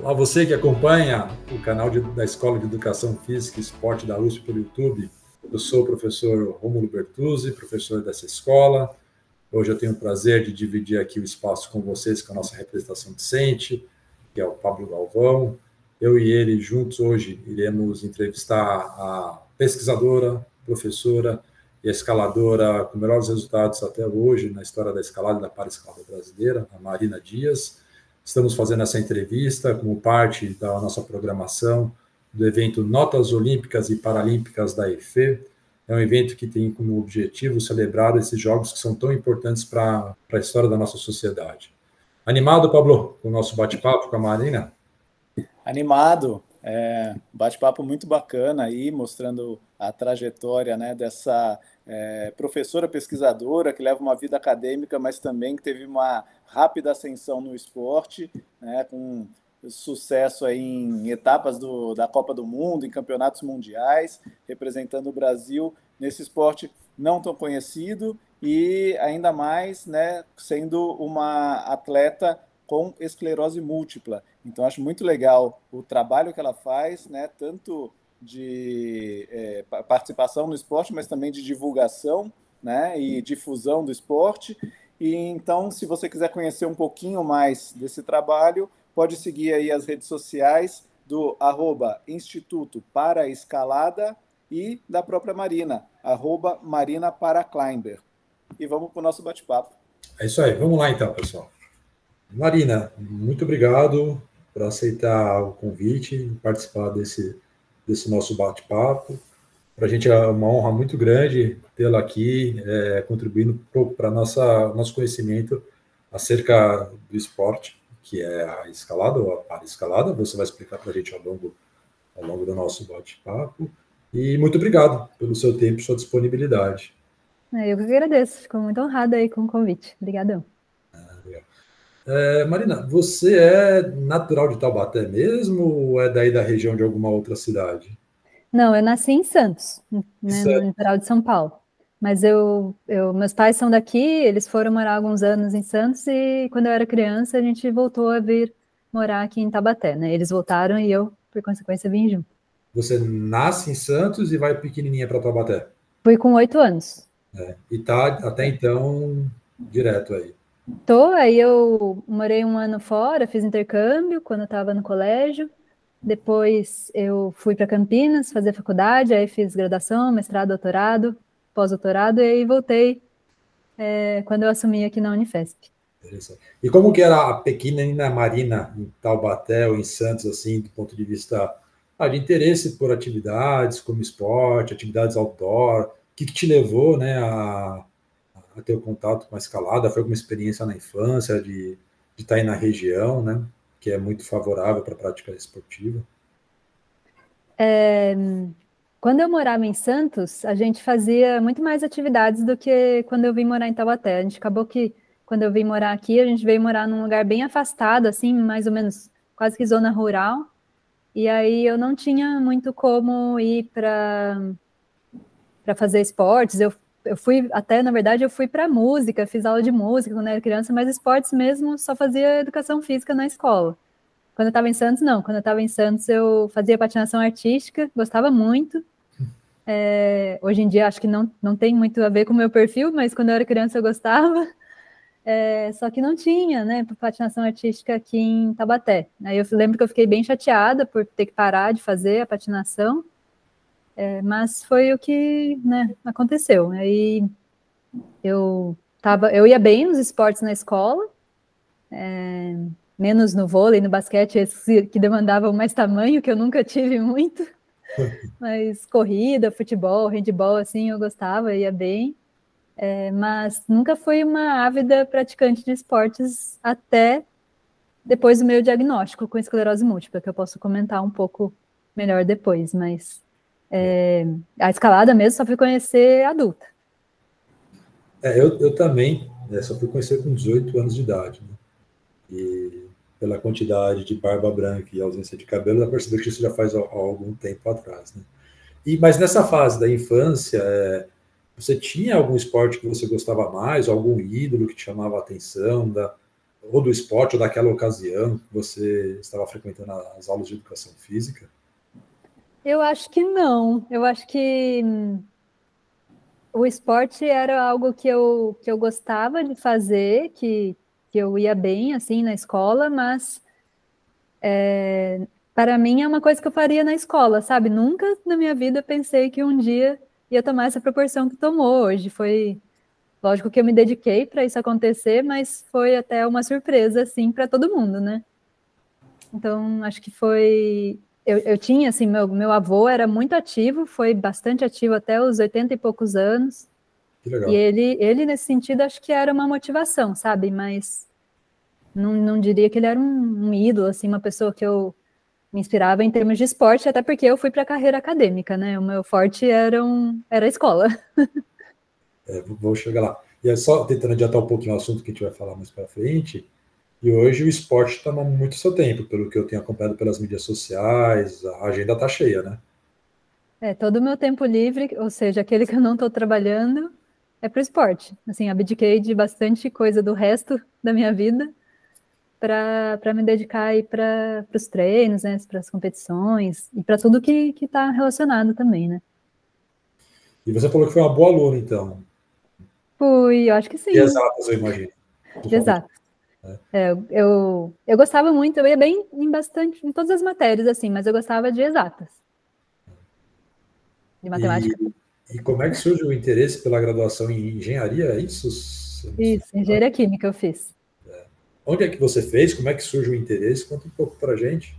Olá, você que acompanha o canal da Escola de Educação Física e Esporte da USP pelo YouTube. Eu sou o professor Rômulo Bertuzzi, professor dessa escola. Hoje eu tenho o prazer de dividir aqui o espaço com vocês, com a nossa representação docente, que é o Pablo Galvão. Eu e ele juntos hoje iremos entrevistar a pesquisadora, professora e escaladora com melhores resultados até hoje na história da escalada e da paraescalada brasileira, a Marina Dias. Estamos fazendo essa entrevista como parte da nossa programação do evento Notas Olímpicas e Paralímpicas da EFE. É um evento que tem como objetivo celebrar esses jogos que são tão importantes para a história da nossa sociedade. Animado, Pablo, com o nosso bate-papo com a Marina? Animado, bate-papo muito bacana aí, mostrando a trajetória, né, dessa professora pesquisadora que leva uma vida acadêmica, mas também que teve uma rápida ascensão no esporte, né, com sucesso aí em etapas da Copa do Mundo, em campeonatos mundiais, representando o Brasil nesse esporte não tão conhecido e ainda mais, né, sendo uma atleta com esclerose múltipla. Então, acho muito legal o trabalho que ela faz, né, tanto de participação no esporte, mas também de divulgação, né, e difusão do esporte. E então, se você quiser conhecer um pouquinho mais desse trabalho, pode seguir aí as redes sociais do @Instituto para Escalada e da própria Marina, @Marina Paraclimber. E vamos para o nosso bate-papo. É isso aí, vamos lá então, pessoal. Marina, muito obrigado por aceitar o convite e participar desse nosso bate-papo. Para a gente é uma honra muito grande tê-la aqui, contribuindo para nosso conhecimento acerca do esporte, que é a escalada ou a paraescalada. Você vai explicar para a gente ao longo do nosso bate-papo. E muito obrigado pelo seu tempo e sua disponibilidade. Eu que agradeço, fico muito honrada aí com o convite. Obrigadão. Marina, você é natural de Taubaté mesmo ou é daí da região de alguma outra cidade? Não, eu nasci em Santos, né, no litoral de São Paulo. Mas meus pais são daqui, eles foram morar alguns anos em Santos e quando eu era criança a gente voltou a vir morar aqui em Taubaté, né? Eles voltaram e eu, por consequência, vim junto. Você nasce em Santos e vai pequenininha para Taubaté? Fui com 8 anos. E tá até então direto aí. Aí eu morei um ano fora, fiz intercâmbio quando eu estava no colégio. Depois eu fui para Campinas fazer faculdade, aí fiz graduação, mestrado, doutorado, pós-doutorado, e aí voltei quando eu assumi aqui na Unifesp. E como que era a pequenina Marina em Taubaté ou em Santos, assim, do ponto de vista de interesse por atividades como esporte, atividades outdoor? O que te levou, né, a ter o contato com a escalada? Foi alguma experiência na infância de estar aí na região, né, que é muito favorável para a prática esportiva? Quando eu morava em Santos, a gente fazia muito mais atividades do que quando eu vim morar em Taubaté. A gente acabou que, quando eu vim morar aqui, a gente veio morar num lugar bem afastado, assim, mais ou menos quase que zona rural. E aí eu não tinha muito como ir para fazer esportes. Eu fui, até, na verdade, eu fui para música, fiz aula de música quando eu era criança, mas esportes mesmo só fazia educação física na escola. Quando eu estava em Santos, não. Quando eu estava em Santos, eu fazia patinação artística, gostava muito. Hoje em dia, acho que não tem muito a ver com o meu perfil, mas quando eu era criança eu gostava. Só que não tinha, né, patinação artística aqui em Taubaté. Aí eu lembro que eu fiquei bem chateada por ter que parar de fazer a patinação, mas foi o que, né, aconteceu. Aí eu ia bem nos esportes na escola, menos no vôlei, no basquete, esses que demandavam mais tamanho, que eu nunca tive muito. Mas corrida, futebol, handebol, assim, eu gostava, ia bem. Mas nunca fui uma ávida praticante de esportes até depois do meu diagnóstico com esclerose múltipla, que eu posso comentar um pouco melhor depois, mas a escalada mesmo só fui conhecer adulta. Eu também só fui conhecer com 18 anos de idade, né? E pela quantidade de barba branca e ausência de cabelo, dá para perceber que isso já faz algum tempo atrás, né? Mas nessa fase da infância, você tinha algum esporte que você gostava mais, algum ídolo que te chamava a atenção, ou do esporte, ou daquela ocasião que você estava frequentando as aulas de educação física? Eu acho que não. Eu acho que o esporte era algo que eu gostava de fazer, que eu ia bem, assim, na escola, mas para mim é uma coisa que eu faria na escola, sabe? Nunca na minha vida pensei que um dia ia tomar essa proporção que tomou hoje. Foi, lógico que eu me dediquei para isso acontecer, mas foi até uma surpresa, assim, para todo mundo, né? Então, acho que foi... Eu tinha, assim, meu avô era muito ativo, foi bastante ativo até os 80 e poucos anos. Que legal. E ele, nesse sentido, acho que era uma motivação, sabe? Mas não diria que ele era um ídolo, assim, uma pessoa que eu me inspirava em termos de esporte, até porque eu fui para a carreira acadêmica, né? O meu forte era a escola. Vou chegar lá. E é só tentando adiantar um pouquinho o assunto que a gente vai falar mais para frente. E hoje o esporte toma muito seu tempo, pelo que eu tenho acompanhado pelas mídias sociais, a agenda está cheia, né? Todo o meu tempo livre, ou seja, aquele que eu não estou trabalhando, é para o esporte. Assim, abdiquei de bastante coisa do resto da minha vida para me dedicar aí para os treinos, né, para as competições e para tudo que está relacionado também, né? E você falou que foi uma boa aluna, então. Fui, eu acho que sim. E exatas, eu imagino. Exato. Eu gostava muito, eu ia bem em todas as matérias, assim, mas eu gostava de exatas. De matemática. E como é que surge o interesse pela graduação em engenharia? É isso? Isso, engenharia química eu fiz. Onde é que você fez? Como é que surge o interesse? Conta um pouco pra gente.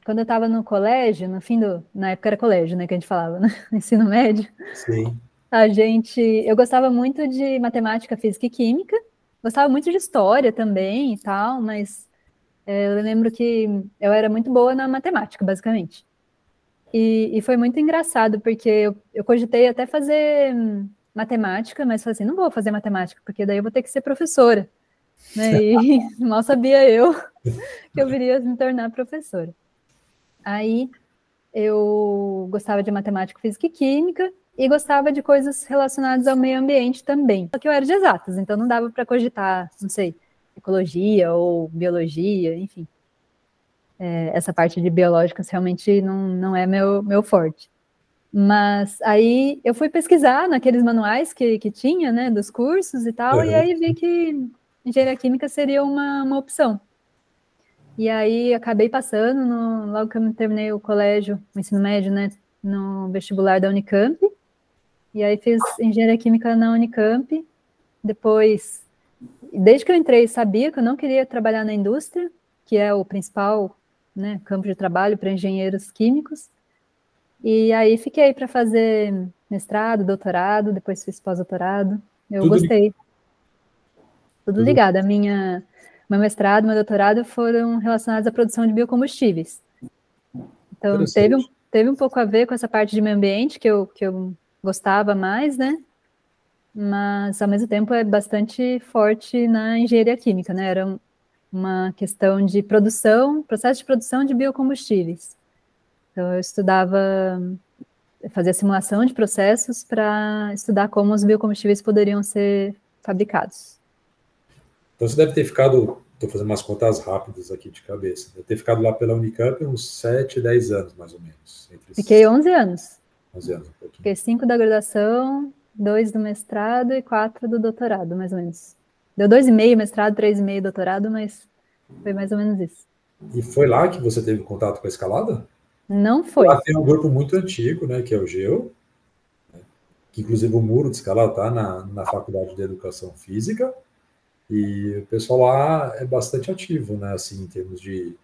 Quando eu estava no colégio, na época era colégio, né, que a gente falava, né? Ensino médio. Sim. Eu gostava muito de matemática, física e química, gostava muito de história também e tal, mas eu lembro que eu era muito boa na matemática, basicamente. E foi muito engraçado, porque eu cogitei até fazer matemática, mas falei assim, não vou fazer matemática, porque daí eu vou ter que ser professora. Né? E mal sabia eu que eu viria me tornar professora. Aí eu gostava de matemática, física e química, e gostava de coisas relacionadas ao meio ambiente também. Só que eu era de exatas, então não dava para cogitar, não sei, ecologia ou biologia, enfim. Essa parte de biológicas realmente não é meu forte. Mas aí eu fui pesquisar naqueles manuais que tinha, né, dos cursos e tal, e aí vi que engenharia química seria uma opção. E aí acabei passando, logo que eu terminei o colégio, o ensino médio, né, no vestibular da Unicamp, e aí fiz engenharia química na Unicamp. Depois, desde que eu entrei, sabia que eu não queria trabalhar na indústria, que é o principal, né, campo de trabalho para engenheiros químicos. E aí fiquei para fazer mestrado, doutorado, depois fiz pós-doutorado. Eu gostei. Tudo ligado. Meu mestrado, meu doutorado foram relacionados à produção de biocombustíveis. Então, teve um pouco a ver com essa parte de meio ambiente, que eu gostava mais, né? Mas, ao mesmo tempo, é bastante forte na engenharia química, né? Era uma questão de processo de produção de biocombustíveis. Então, eu fazia simulação de processos para estudar como os biocombustíveis poderiam ser fabricados. Então você deve ter ficado, estou fazendo umas contas rápidas aqui de cabeça, deve ter ficado lá pela Unicamp uns 7, 10 anos, mais ou menos. Fiquei 11 anos. 11 anos, um pouquinho. Fiquei 5 da graduação, 2 do mestrado e 4 do doutorado, mais ou menos. Deu 2,5 mestrado, 3,5 doutorado, mas foi mais ou menos isso. E foi lá que você teve contato com a escalada? Não foi. Lá tem um grupo muito antigo, né, que é o GEO, né, que inclusive o muro de escalada está na Faculdade de Educação Física, e o pessoal lá é bastante ativo, né, assim, em termos de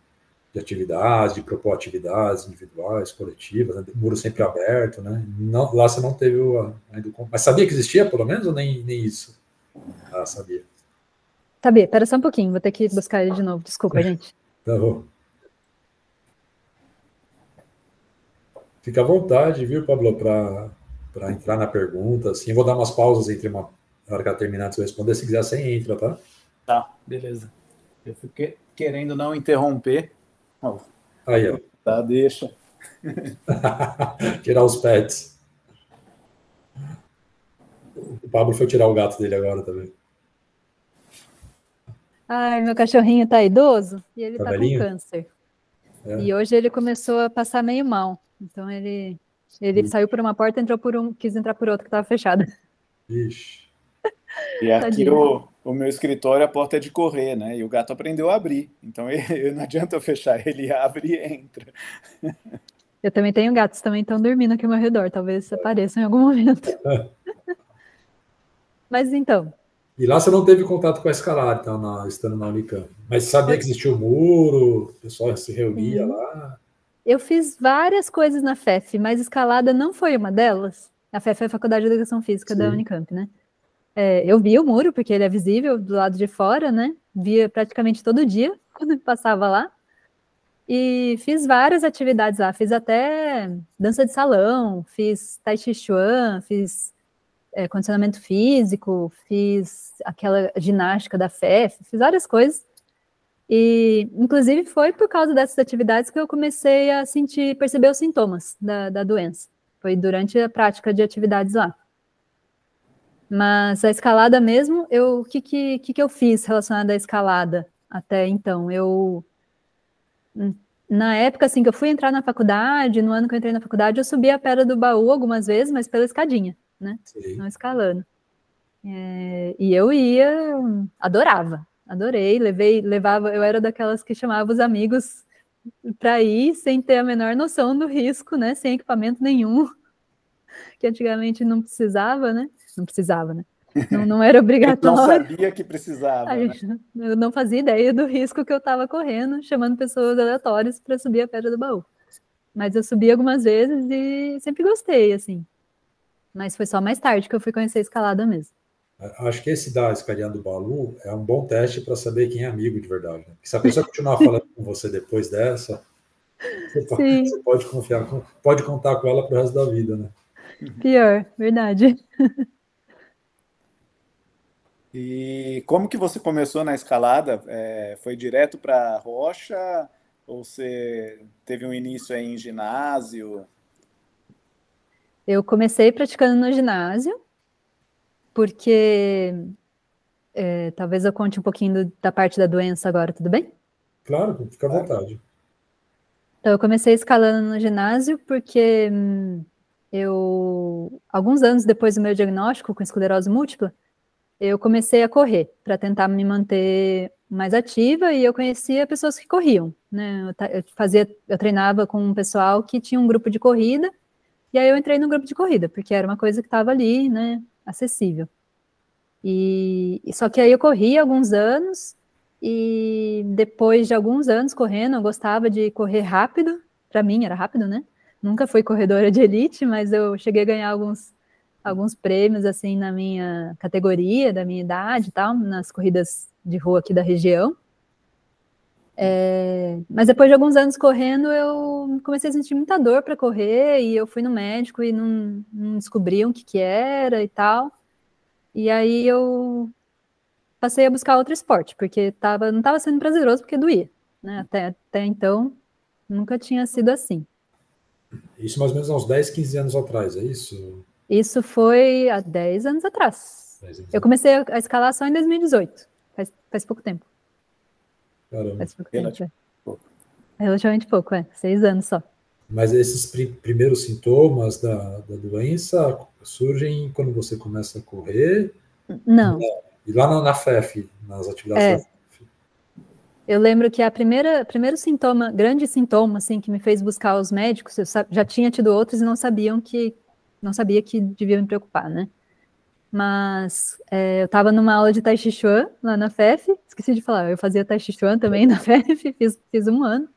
atividades, de propor atividades individuais, coletivas, né, muro sempre aberto, né, não, lá você não teve ainda, mas sabia que existia, pelo menos, ou nem isso? Ah, sabia. Sabia, espera só um pouquinho, vou ter que buscar ele de novo, desculpa, gente. Tá bom. Fica à vontade, viu, Pablo, para entrar na pergunta, assim, vou dar umas pausas entre na hora que ela terminar de você responder, se quiser você entra, tá? Tá, beleza. Eu fiquei querendo não interromper. Aí, ó. Tá, deixa. Tirar os pets. O Pablo foi tirar o gato dele agora também. Ai, meu cachorrinho tá idoso e ele Tá tá com velhinho? câncer. É. E hoje ele começou a passar meio mal. Então ele saiu por uma porta, quis entrar por outra que estava fechada. Ixi. E aqui Tadinho. o meu escritório, a porta é de correr, né? E o gato aprendeu a abrir. Então não adianta eu fechar, ele abre e entra. Eu também tenho gatos, também estão dormindo aqui ao meu redor. Talvez apareçam em algum momento. Mas então, E lá você não teve contato com a escalada, então, estando na Unicamp. Mas sabia que existia o muro, o pessoal se reunia sim, lá. eu fiz várias coisas na FEF, mas escalada não foi uma delas. A FEF é a Faculdade de Educação Física da Sim. Unicamp, né? Eu via o muro, porque ele é visível do lado de fora, né? Via praticamente todo dia, quando eu passava lá. E fiz várias atividades lá. Fiz até dança de salão, fiz tai chi chuan, fiz condicionamento físico, fiz aquela ginástica da FEF, fiz várias coisas. E, inclusive, foi por causa dessas atividades que eu comecei a perceber os sintomas da doença. Foi durante a prática de atividades lá. Mas a escalada mesmo, o que eu fiz relacionado à escalada até então? Na época, assim, que eu fui entrar na faculdade, no ano que eu entrei na faculdade, eu subi a Pedra do Baú algumas vezes, mas pela escadinha, né? Sim. Não escalando. E eu adorei, levava, eu era daquelas que chamava os amigos para ir sem ter a menor noção do risco, né? Sem equipamento nenhum, que antigamente não precisava, né? Não era Não obrigatório. sabia que precisava, né? Eu não fazia ideia do risco que eu estava correndo, chamando pessoas aleatórias para subir a Pedra do Baú. Mas eu subi algumas vezes e sempre gostei, assim. Mas foi só mais tarde que eu fui conhecer a escalada mesmo. Acho que esse da escadinha do Balu é um bom teste para saber quem é amigo de verdade. Né? Porque se a pessoa continuar falando com você depois dessa, você pode confiar, pode contar com ela para o resto da vida, né? Pior, verdade. E como que você começou na escalada? Foi direto para a rocha ou você teve um início aí em ginásio? Eu comecei praticando no ginásio, porque talvez eu conte um pouquinho da parte da doença agora, tudo bem? Claro, fica à vontade. Então, eu comecei escalando no ginásio porque alguns anos depois do meu diagnóstico com esclerose múltipla, eu comecei a correr para tentar me manter mais ativa e eu conhecia pessoas que corriam, né? Eu treinava com um pessoal que tinha um grupo de corrida e aí eu entrei no grupo de corrida, porque era uma coisa que estava ali, né, acessível. E só que aí eu corri alguns anos e depois de alguns anos correndo, eu gostava de correr rápido. Para mim era rápido, né? Nunca fui corredora de elite, mas eu cheguei a ganhar alguns prêmios assim na minha categoria, da minha idade e tal, nas corridas de rua aqui da região. Mas depois de alguns anos correndo, eu comecei a sentir muita dor para correr e eu fui no médico e não descobriam o que era e tal. E aí eu passei a buscar outro esporte, porque não estava sendo prazeroso, porque doía, né? Até então, nunca tinha sido assim. Isso mais ou menos há uns 10, 15 anos atrás, é isso? Isso foi há 10 anos atrás. 10 anos Eu comecei a escalar só em 2018, faz pouco tempo. Caramba. Faz pouco Relativamente tempo, pouco. Relativamente pouco, 6 anos só. Mas esses primeiros sintomas da doença surgem quando você começa a correr? Não. E lá na FEF, nas atividades da FEF? Eu lembro que primeiro sintoma, grande sintoma, assim, que me fez buscar os médicos, eu já tinha tido outros e não sabia que devia me preocupar, né? Mas eu estava numa aula de Tai Chi Chuan lá na FEF, esqueci de falar, eu fazia Tai Chi Chuan também na FEF, fiz um ano.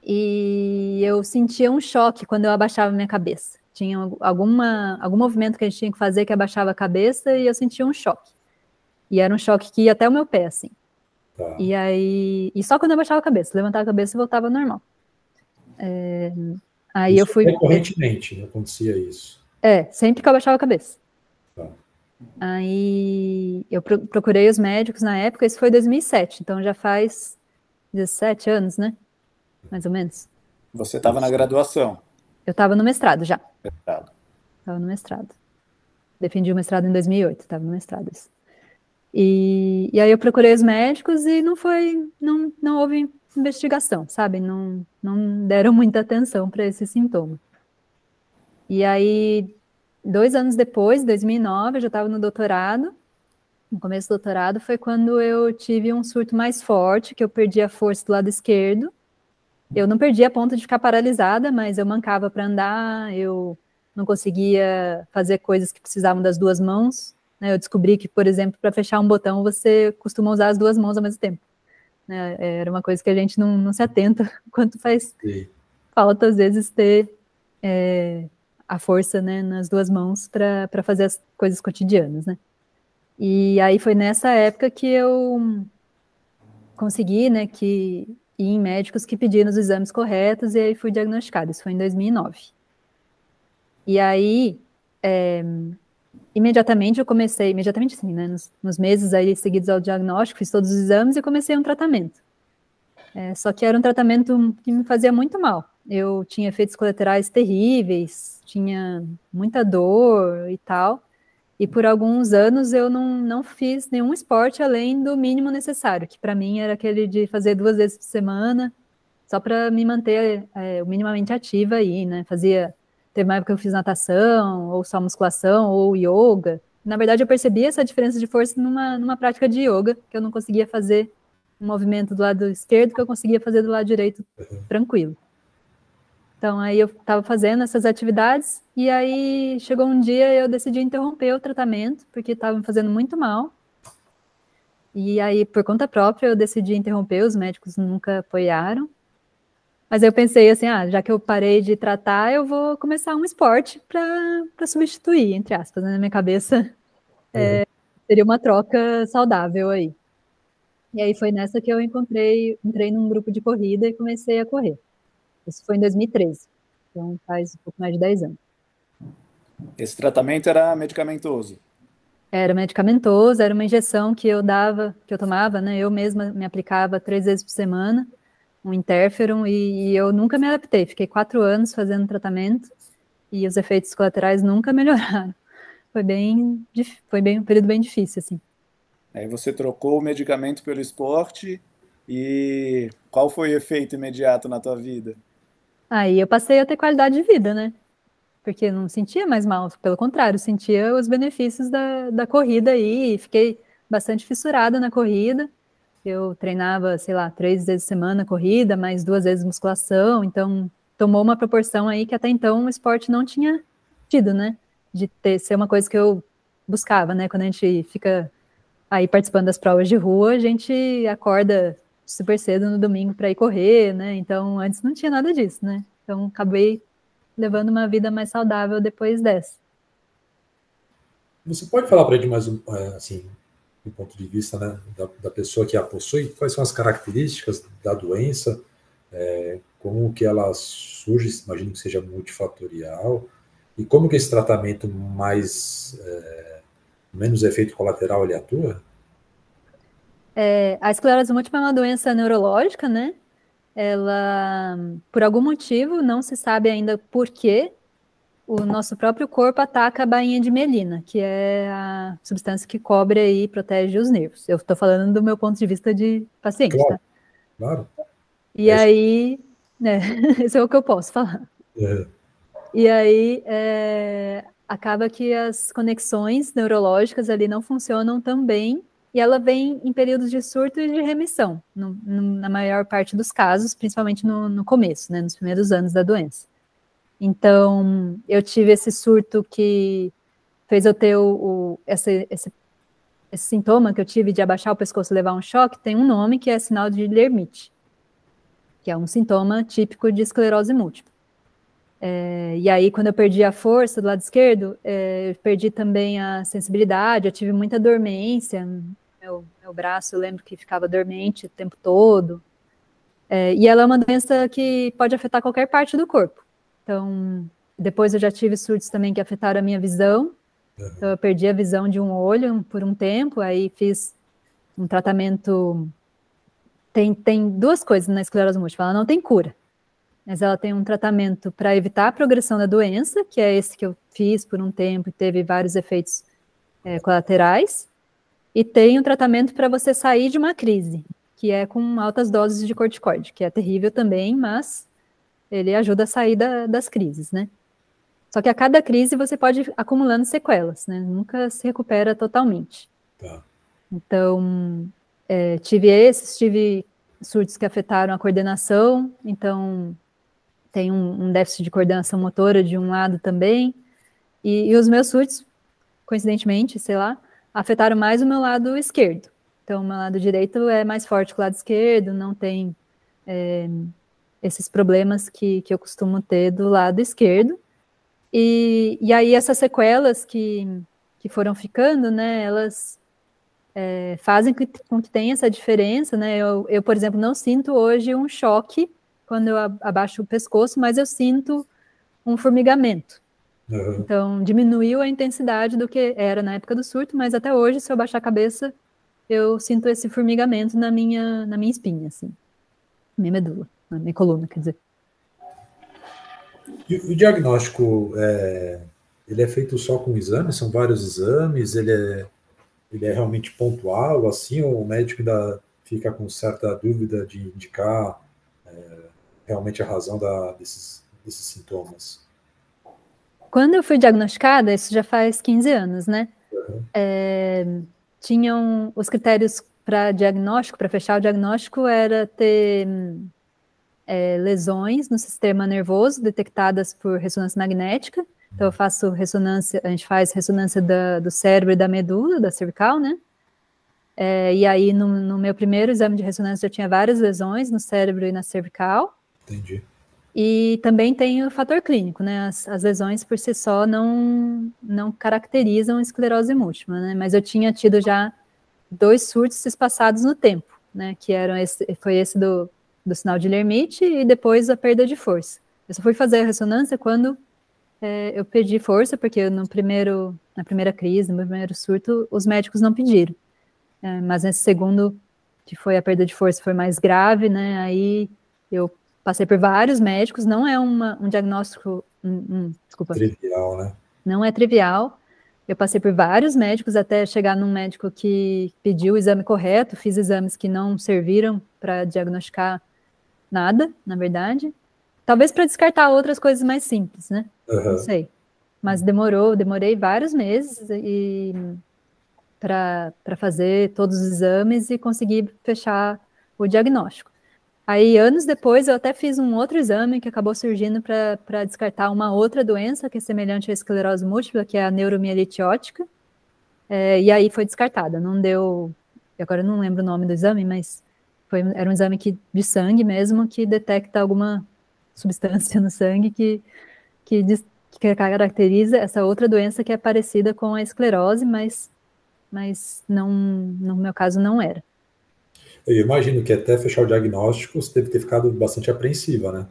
E eu sentia um choque quando eu abaixava minha cabeça. Tinha algum movimento que a gente tinha que fazer que abaixava a cabeça e eu sentia um choque. E era um choque que ia até o meu pé, assim. Tá. E só quando eu abaixava a cabeça, levantava a cabeça e voltava ao normal. Aí Isso eu fui... recorrentemente acontecia isso. Sempre que eu abaixava a cabeça. Tá. Aí eu procurei os médicos na época, isso foi 2007, então já faz 17 anos, né? Mais ou menos. Você estava na graduação? Eu estava no mestrado já. Mestrado. Estava no mestrado. Defendi o mestrado em 2008, estava no mestrado. E aí eu procurei os médicos e não houve investigação, sabe? Não deram muita atenção para esse sintoma. E aí, 2 anos depois, em 2009, eu já estava no doutorado. No começo do doutorado foi quando eu tive um surto mais forte, que eu perdi a força do lado esquerdo. Eu não perdi a ponto de ficar paralisada, mas eu mancava para andar, eu não conseguia fazer coisas que precisavam das 2 mãos. Né? Eu descobri que, por exemplo, para fechar um botão, você costuma usar as 2 mãos ao mesmo tempo. Né? Era uma coisa que a gente não se atenta, quanto faz falta, às vezes, ter a força, né, nas 2 mãos para fazer as coisas cotidianas, né? E aí foi nessa época que eu consegui, né, ir em médicos que pediram os exames corretos, e aí fui diagnosticada. Isso foi em 2009. E aí, imediatamente sim, né, nos meses aí seguidos ao diagnóstico, fiz todos os exames e comecei um tratamento. Só que era um tratamento que me fazia muito mal. Eu tinha efeitos colaterais terríveis, tinha muita dor e tal. E por alguns anos eu não fiz nenhum esporte além do mínimo necessário, que para mim era aquele de fazer 2 vezes por semana, só para me manter minimamente ativa aí, né? Teve uma época que eu fiz natação, ou só musculação, ou yoga. Na verdade, eu percebi essa diferença de força numa prática de yoga, que eu não conseguia fazer um movimento do lado esquerdo que eu conseguia fazer do lado direito tranquilo. Então, aí eu estava fazendo essas atividades, e aí chegou um dia eu decidi interromper o tratamento, porque estava me fazendo muito mal. E aí, por conta própria, eu decidi interromper, os médicos nunca apoiaram. Mas eu pensei assim, já que eu parei de tratar, eu vou começar um esporte para substituir, entre aspas, né? Na minha cabeça, seria uma troca saudável aí. E aí foi nessa que eu entrei num grupo de corrida e comecei a correr. Isso foi em 2013, então faz um pouco mais de 10 anos. Esse tratamento era medicamentoso? Era medicamentoso, era uma injeção que eu tomava, né? Eu mesma me aplicava 3 vezes por semana, um interferon, e eu nunca me adaptei. Fiquei 4 anos fazendo tratamento e os efeitos colaterais nunca melhoraram. Foi um período bem difícil, assim. Aí você trocou o medicamento pelo esporte, e qual foi o efeito imediato na tua vida? Aí eu passei a ter qualidade de vida, né? Porque eu não sentia mais mal, pelo contrário, sentia os benefícios da corrida aí, fiquei bastante fissurada na corrida. Eu treinava, sei lá, 3 vezes por semana corrida, mais 2 vezes musculação, então tomou uma proporção aí que até então o esporte não tinha tido, né? De ser uma coisa que eu buscava, né? Quando a gente fica aí participando das provas de rua, a gente acorda super cedo no domingo para ir correr, né? Então antes não tinha nada disso, né? Então acabei levando uma vida mais saudável depois dessa. Você pode falar para a gente mais, assim, do ponto de vista, né, da pessoa que a possui, quais são as características da doença, como que ela surge, imagino que seja multifatorial, e como que esse tratamento menos efeito colateral ele atua? A esclerose múltipla é uma doença neurológica, né? Ela, por algum motivo, não se sabe ainda por quê, o nosso próprio corpo ataca a bainha de mielina, que é a substância que cobre aí e protege os nervos. Eu estou falando do meu ponto de vista de paciente, Claro, tá? claro. E aí, né, esse é o que eu posso falar. E aí, acaba que as conexões neurológicas ali não funcionam tão bem, e ela vem em períodos de surto e de remissão, na maior parte dos casos, principalmente no começo, né, nos primeiros anos da doença. Então, eu tive esse surto que fez eu ter esse sintoma que eu tive de abaixar o pescoço e levar um choque, tem um nome que é sinal de Lermite, que é um sintoma típico de esclerose múltipla. E aí, quando eu perdi a força do lado esquerdo, eu perdi também a sensibilidade, eu tive muita dormência, meu braço, eu lembro que ficava dormente o tempo todo. E ela é uma doença que pode afetar qualquer parte do corpo. Então, depois eu já tive surtos também que afetaram a minha visão. Então, eu perdi a visão de um olho por um tempo, aí fiz um tratamento. Tem 2 coisas na esclerose múltipla, ela não tem cura, mas ela tem um tratamento para evitar a progressão da doença, que é esse que eu fiz por um tempo e teve vários efeitos colaterais. e tem um tratamento para você sair de uma crise, que é com altas doses de corticoide, que é terrível também, mas ele ajuda a sair das crises, né? Só que a cada crise você pode ir acumulando sequelas, né? Nunca se recupera totalmente. Tá. Então, tive surtos que afetaram a coordenação, então tem um déficit de coordenação motora de um lado também, e os meus surtos, coincidentemente, sei lá, afetaram mais o meu lado esquerdo. Então, o meu lado direito é mais forte que o lado esquerdo, não tem esses problemas que eu costumo ter do lado esquerdo. E aí essas sequelas que foram ficando, né, elas fazem com que tenha essa diferença, né? Eu, por exemplo, não sinto hoje um choque quando eu abaixo o pescoço, mas eu sinto um formigamento. Uhum. Então, diminuiu a intensidade do que era na época do surto, mas até hoje, se eu baixar a cabeça, eu sinto esse formigamento na minha espinha, assim, na minha medula, na minha coluna, quer dizer. E o diagnóstico, ele é feito só com exames? São vários exames? Ele é realmente pontual, assim, ou o médico ainda fica com certa dúvida de indicar realmente a razão desses sintomas? Quando eu fui diagnosticada, isso já faz 15 anos, né? Uhum. Tinham os critérios para diagnóstico, para fechar o diagnóstico, era ter lesões no sistema nervoso detectadas por ressonância magnética. Então, eu faço ressonância, a gente faz ressonância do cérebro e da medula, da cervical, né? E aí, no meu primeiro exame de ressonância, já tinha várias lesões no cérebro e na cervical. Entendi. E também tem o fator clínico, né? As lesões por si só não caracterizam esclerose múltipla, né? Mas eu tinha tido já 2 surtos espaçados no tempo, né? Que foi esse do sinal de Lermite e depois a perda de força. Eu só fui fazer a ressonância quando eu perdi força, porque na primeira crise, no meu primeiro surto, os médicos não pediram. Mas nesse segundo, que foi a perda de força, foi mais grave, né? Aí eu passei por vários médicos, não é um diagnóstico, desculpa. Trivial, né? Não é trivial. Eu passei por vários médicos até chegar num médico que pediu o exame correto, fiz exames que não serviram para diagnosticar nada, na verdade. Talvez para descartar outras coisas mais simples, né? Uhum. Não sei. Mas demorei vários meses para fazer todos os exames e conseguir fechar o diagnóstico. Aí, anos depois, eu até fiz um outro exame que acabou surgindo para descartar uma outra doença que é semelhante à esclerose múltipla, que é a neuromielite óptica, e aí foi descartada. Não deu... Agora eu não lembro o nome do exame, mas era um exame de sangue mesmo, que detecta alguma substância no sangue que caracteriza essa outra doença que é parecida com a esclerose, mas não, no meu caso não era. Eu imagino que até fechar o diagnóstico você deve ter ficado bastante apreensiva, né?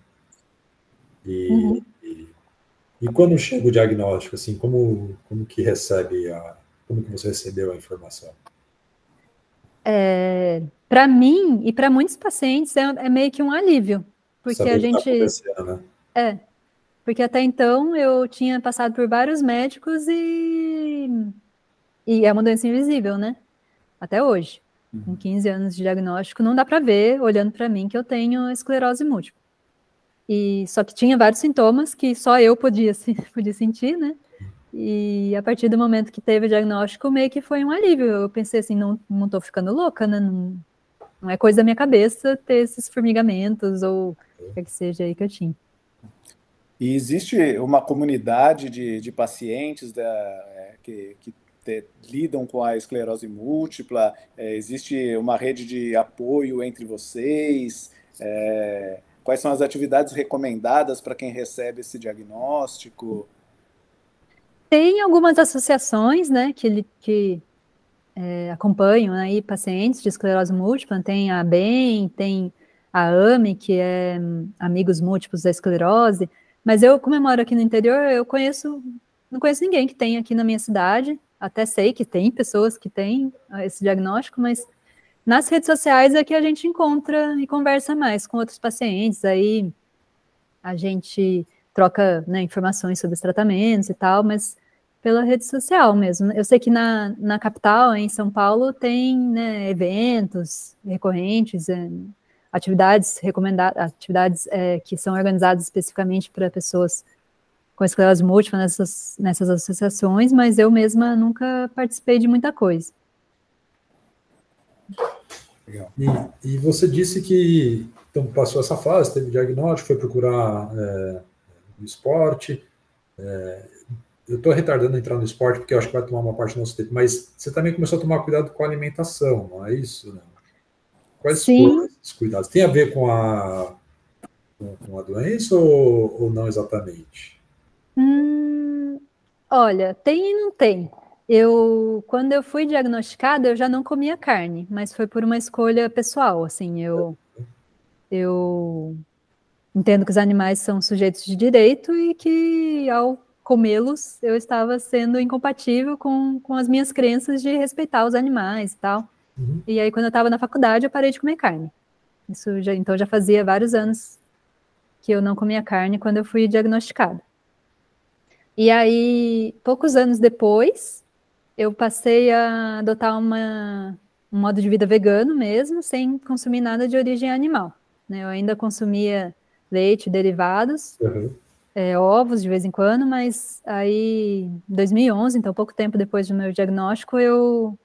E quando chega o diagnóstico, assim, como que como que você recebeu a informação? Para mim e para muitos pacientes é meio que um alívio, porque Saber a o que tá gente acontecendo, né? porque até então eu tinha passado por vários médicos e é uma doença invisível, né? Até hoje. Com 15 anos de diagnóstico, não dá para ver, olhando para mim, que eu tenho esclerose múltipla. Só que tinha vários sintomas que só eu podia sentir, né? E a partir do momento que teve o diagnóstico, meio que foi um alívio. Eu pensei assim, não tô ficando louca, né? Não é coisa da minha cabeça ter esses formigamentos ou o que seja aí que eu tinha. E existe uma comunidade de pacientes que lidam com a esclerose múltipla? Existe uma rede de apoio entre vocês? Quais são as atividades recomendadas para quem recebe esse diagnóstico? Tem algumas associações, né, que acompanham aí pacientes de esclerose múltipla. Tem a ABEM, tem a AME, que é Amigos Múltiplos da Esclerose. Mas como eu moro aqui no interior, não conheço ninguém que tem aqui na minha cidade. Até sei que tem pessoas que têm esse diagnóstico, mas nas redes sociais é que a gente encontra e conversa mais com outros pacientes. Aí a gente troca, né, informações sobre os tratamentos e tal, mas pela rede social mesmo. Eu sei que na capital, em São Paulo, tem, né, eventos recorrentes, atividades recomendadas, atividades que são organizadas especificamente para pessoas com esclerose múltipla nessas associações, mas eu mesma nunca participei de muita coisa. Legal. E você disse que então, passou essa fase, teve diagnóstico, foi procurar o esporte. Eu estou retardando entrar no esporte porque eu acho que vai tomar uma parte do nosso tempo, mas você também começou a tomar cuidado com a alimentação, não é isso? Né? Quais foram esses cuidados? Tem a ver com a doença ou não exatamente? Olha, tem e não tem. Quando eu fui diagnosticada, eu já não comia carne, mas foi por uma escolha pessoal, assim, eu entendo que os animais são sujeitos de direito e que, ao comê-los, eu estava sendo incompatível com as minhas crenças de respeitar os animais e tal. Uhum. E aí, quando eu estava na faculdade, eu parei de comer carne. Então, já fazia vários anos que eu não comia carne quando eu fui diagnosticada. E aí, poucos anos depois, eu passei a adotar um modo de vida vegano mesmo, sem consumir nada de origem animal, né? Eu ainda consumia leite, derivados, ovos de vez em quando, mas aí, em 2011, então pouco tempo depois do meu diagnóstico, eu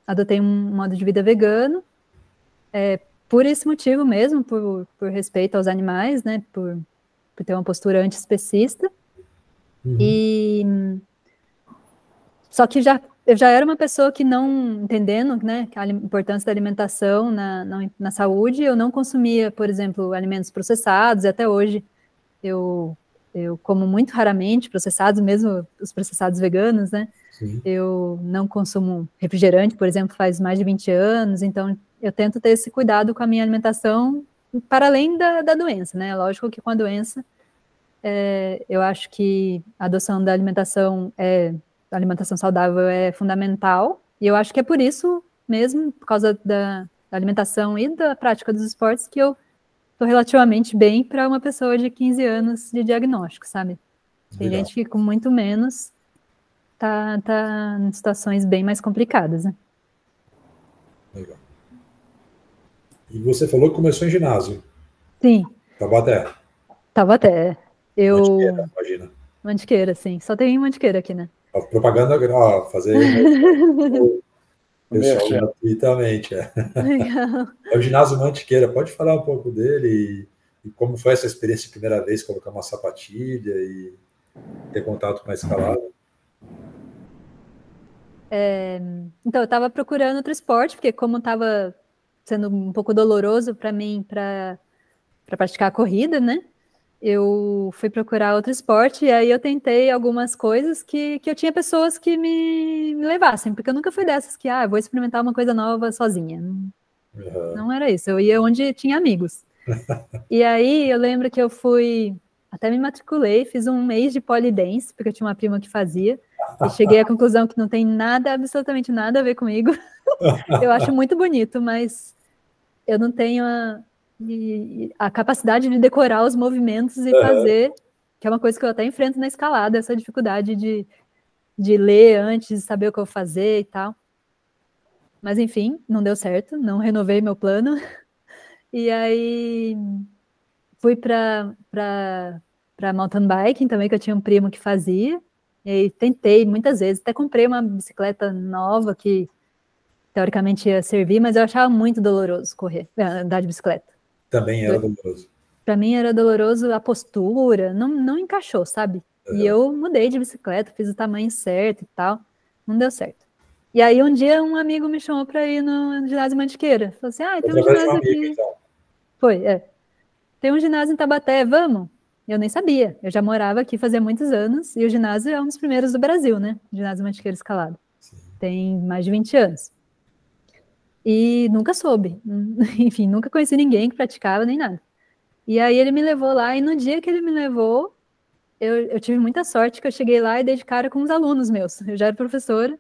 adotei um modo de vida vegano, por esse motivo mesmo, por respeito aos animais, né? Por ter uma postura antiespecista. Uhum. Só que eu já era uma pessoa que não, entendendo, né, a importância da alimentação na saúde, eu não consumia, por exemplo, alimentos processados, e até hoje eu como muito raramente processados, mesmo os processados veganos, né? Sim. Eu não consumo refrigerante, por exemplo, faz mais de 20 anos, então eu tento ter esse cuidado com a minha alimentação para além da doença, né? Lógico que com a doença, eu acho que a adoção da alimentação saudável é fundamental, e eu acho que é por isso mesmo, por causa da alimentação e da prática dos esportes, que eu estou relativamente bem para uma pessoa de 15 anos de diagnóstico, sabe? Tem Legal. gente que com muito menos tá em situações bem mais complicadas, né? Legal. E você falou que começou em ginásio. Sim. Taubaté. Taubaté. Mantiqueira, imagina. Mantiqueira, sim. Só tem Mantiqueira aqui, né? A propaganda, fazer o pessoal gratuitamente. Legal. É o ginásio Mantiqueira. Pode falar um pouco dele e como foi essa experiência de primeira vez, colocar uma sapatilha e ter contato com a escalada? Então, eu estava procurando outro esporte, porque como estava sendo um pouco doloroso para mim para praticar a corrida, né? Eu fui procurar outro esporte e aí eu tentei algumas coisas que eu tinha pessoas que me levassem, porque eu nunca fui dessas que, vou experimentar uma coisa nova sozinha. Não era isso, eu ia onde tinha amigos. E aí eu lembro que eu até me matriculei, fiz um mês de polidense, porque eu tinha uma prima que fazia, e cheguei à conclusão que não tem nada, absolutamente nada a ver comigo. Eu acho muito bonito, mas eu não tenho a capacidade de decorar os movimentos e fazer, que é uma coisa que eu até enfrento na escalada, essa dificuldade de ler antes, saber o que eu vou fazer e tal. Mas enfim, não deu certo, não renovei meu plano. E aí fui para mountain biking também, que eu tinha um primo que fazia, e aí tentei muitas vezes, até comprei uma bicicleta nova que teoricamente ia servir, mas eu achava muito doloroso andar de bicicleta. Também era doloroso. Para mim era doloroso a postura, não encaixou, sabe? E eu mudei de bicicleta, fiz o tamanho certo e tal, não deu certo. E aí um dia um amigo me chamou para ir no ginásio Mantiqueira. Falou assim, tem um ginásio aqui. Então. Tem um ginásio em Taubaté, vamos? Eu nem sabia, eu já morava aqui fazia muitos anos, e o ginásio é um dos primeiros do Brasil, né? O ginásio Mantiqueira Escalado. Sim. Tem mais de 20 anos. E nunca soube, enfim, nunca conheci ninguém que praticava, nem nada. E aí ele me levou lá, e no dia que ele me levou, eu tive muita sorte que eu cheguei lá e dei de cara com uns alunos meus. Eu já era professora,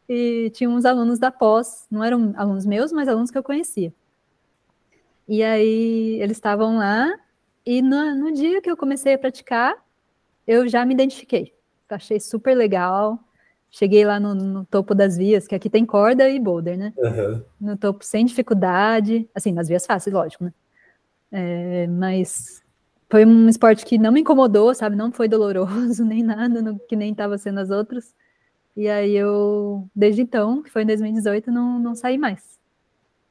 e tinha uns alunos da pós, não eram alunos meus, mas alunos que eu conhecia. E aí eles estavam lá, e no dia que eu comecei a praticar, eu já me identifiquei. achei super legal. Cheguei lá no topo das vias, que aqui tem corda e boulder, né? Uhum. No topo sem dificuldade, assim, nas vias fáceis, lógico, né? Mas foi um esporte que não me incomodou, sabe? Não foi doloroso nem nada, que nem estava sendo as outras. E aí eu, desde então, que foi em 2018, não saí mais.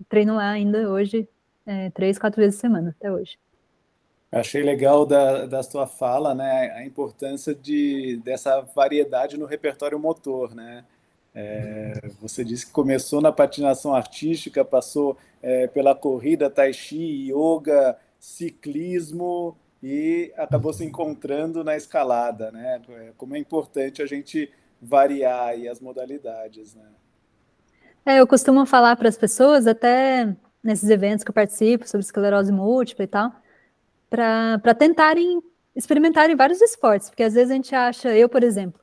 Treino lá ainda hoje, 3, 4 vezes por semana, até hoje. Achei legal da sua fala, né, a importância dessa variedade no repertório motor, né? Você disse que começou na patinação artística, passou pela corrida, tai chi, yoga, ciclismo e acabou se encontrando na escalada, né? Como é importante a gente variar aí as modalidades, né? Eu costumo falar para as pessoas, até nesses eventos que eu participo, sobre esclerose múltipla e tal, para tentarem experimentarem vários esportes, porque às vezes a gente acha, eu, por exemplo,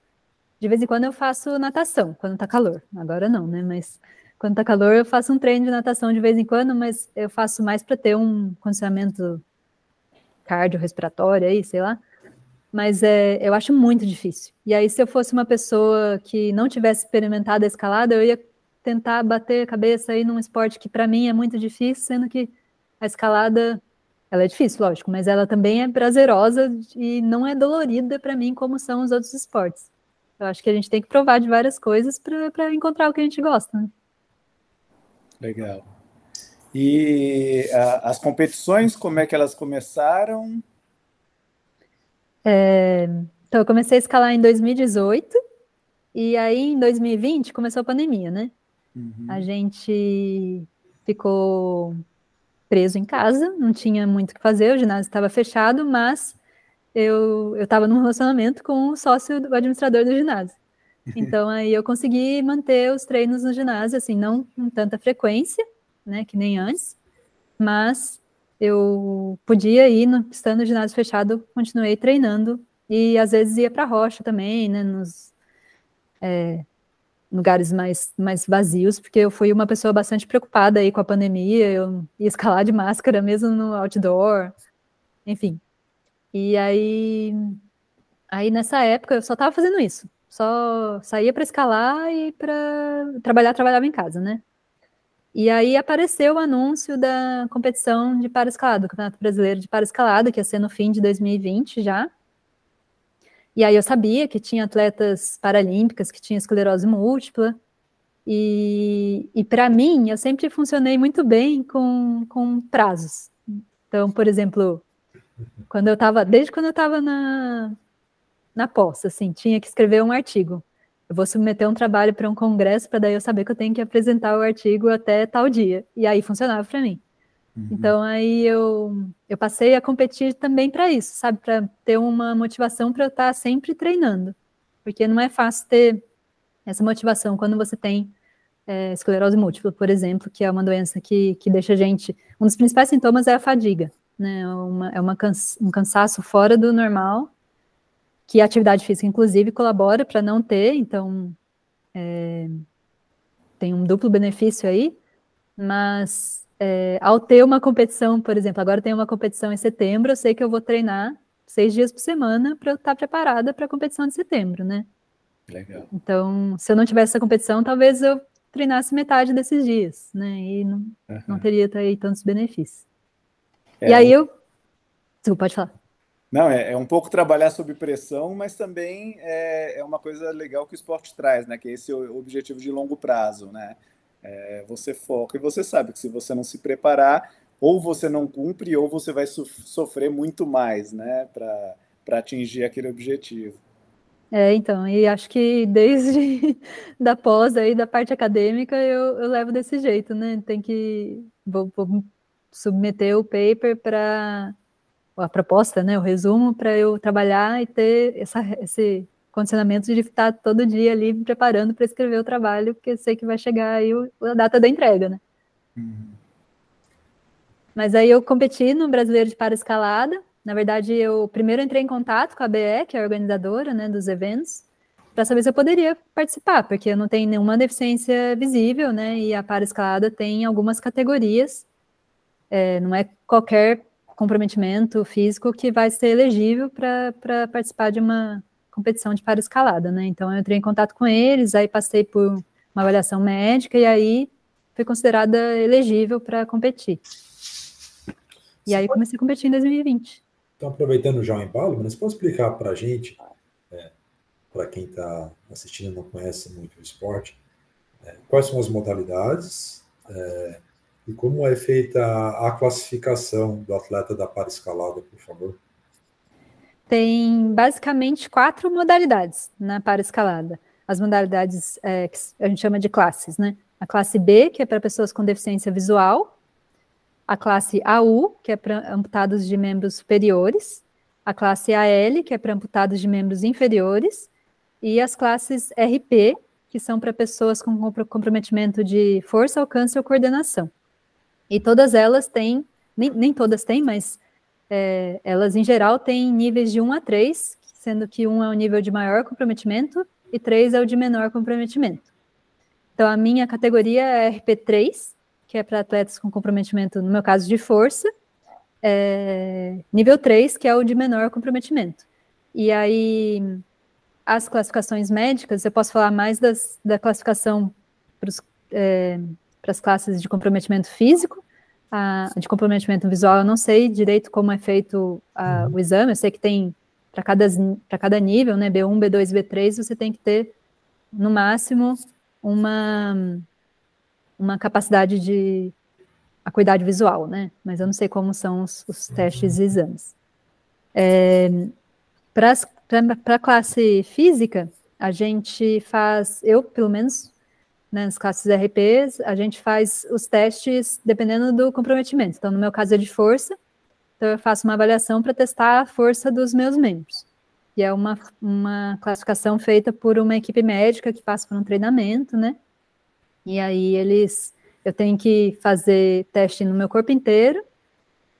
de vez em quando eu faço natação, quando tá calor. Agora não, né? Mas quando tá calor eu faço um treino de natação de vez em quando, mas eu faço mais para ter um condicionamento cardiorrespiratório aí, sei lá. Mas eu acho muito difícil. E aí, se eu fosse uma pessoa que não tivesse experimentado a escalada, eu ia tentar bater a cabeça aí num esporte que para mim é muito difícil, sendo que a escalada, ela é difícil, lógico, mas ela também é prazerosa e não é dolorida para mim como são os outros esportes. Eu acho que a gente tem que provar de várias coisas para encontrar o que a gente gosta, né? Legal. E as competições, como é que elas começaram? Então, eu comecei a escalar em 2018, e aí em 2020 começou a pandemia, né? A gente ficou preso em casa, não tinha muito o que fazer, o ginásio estava fechado, mas eu estava num relacionamento com o sócio do administrador do ginásio. Então, aí eu consegui manter os treinos no ginásio, assim, não com tanta frequência, né, que nem antes, mas eu podia ir, estando no ginásio fechado, continuei treinando, e às vezes ia para a rocha também, né, nos lugares mais vazios, porque eu fui uma pessoa bastante preocupada aí com a pandemia, eu ia escalar de máscara mesmo no outdoor, enfim. E aí nessa época eu só estava fazendo isso, só saía para escalar e para trabalhava em casa, né? E aí apareceu o anúncio da competição de paraescalada, do Campeonato Brasileiro de Paraescalada, que ia ser no fim de 2020 já. E aí eu sabia que tinha atletas paralímpicas que tinham esclerose múltipla, e para mim, eu sempre funcionei muito bem com prazos. Então, por exemplo, desde quando eu estava na pós, assim, tinha que escrever um artigo. Eu vou submeter um trabalho para um congresso para daí eu saber que eu tenho que apresentar o artigo até tal dia. E aí funcionava para mim. Então aí eu passei a competir também para isso, sabe? Para ter uma motivação para eu estar sempre treinando. Porque não é fácil ter essa motivação quando você tem esclerose múltipla, por exemplo, que é uma doença que deixa a gente... Um dos principais sintomas é a fadiga, né? Um cansaço fora do normal, que a atividade física, inclusive, colabora para não ter, então tem um duplo benefício aí, mas ao ter uma competição, por exemplo, agora tem uma competição em setembro, eu sei que eu vou treinar 6 dias por semana para eu estar preparada para a competição de setembro, né? Legal. Então, se eu não tivesse essa competição, talvez eu treinasse metade desses dias, né? E não teria aí tantos benefícios. E aí Desculpa, pode falar. Não, é um pouco trabalhar sob pressão, mas também é uma coisa legal que o esporte traz, né? Que é esse o objetivo de longo prazo, né? Você foca e você sabe que se você não se preparar, ou você não cumpre, ou você vai sofrer muito mais, né? Para atingir aquele objetivo. Então, e acho que desde da pós aí, da parte acadêmica, eu levo desse jeito, né? Vou submeter o paper para a proposta, né? O resumo para eu trabalhar e ter esse condicionamento de estar todo dia ali me preparando para escrever o trabalho, porque eu sei que vai chegar aí a data da entrega, né? Mas aí eu competi no Brasileiro de Paraescalada. Na verdade, eu primeiro entrei em contato com a BE, que é a organizadora, né, dos eventos, para saber se eu poderia participar, porque eu não tenho nenhuma deficiência visível, né, e a paraescalada tem algumas categorias, não é qualquer comprometimento físico que vai ser elegível para participar de uma competição de paraescalada, né? Então, eu entrei em contato com eles, aí passei por uma avaliação médica, e aí fui considerada elegível para competir. E aí comecei a competir em 2020. Então, aproveitando já o embalo, mas você pode explicar para a gente, para quem está assistindo e não conhece muito o esporte, quais são as modalidades e como é feita a classificação do atleta da paraescalada, por favor? Tem basicamente 4 modalidades na paraescalada. As modalidades que a gente chama de classes, né? A classe B, que é para pessoas com deficiência visual, a classe AU, que é para amputados de membros superiores, a classe AL, que é para amputados de membros inferiores, e as classes RP, que são para pessoas com comprometimento de força, alcance ou coordenação. E todas elas têm, nem todas têm, mas elas em geral têm níveis de 1 a 3, sendo que 1 é o nível de maior comprometimento e 3 é o de menor comprometimento. Então, a minha categoria é RP3, que é para atletas com comprometimento, no meu caso, de força, nível 3, que é o de menor comprometimento. E aí, as classificações médicas, eu posso falar mais da classificação para as classes de comprometimento físico, de comprometimento visual, eu não sei direito como é feito o exame, eu sei que tem, para cada nível, né, B1, B2, B3, você tem que ter, no máximo, uma capacidade de acuidade visual, né? Mas eu não sei como são os testes e exames. Para a classe física, a gente faz, eu, pelo menos, né, nas classes RPs, a gente faz os testes dependendo do comprometimento. Então, no meu caso é de força, então eu faço uma avaliação para testar a força dos meus membros. E é uma classificação feita por uma equipe médica que passa por um treinamento, né? E aí eu tenho que fazer teste no meu corpo inteiro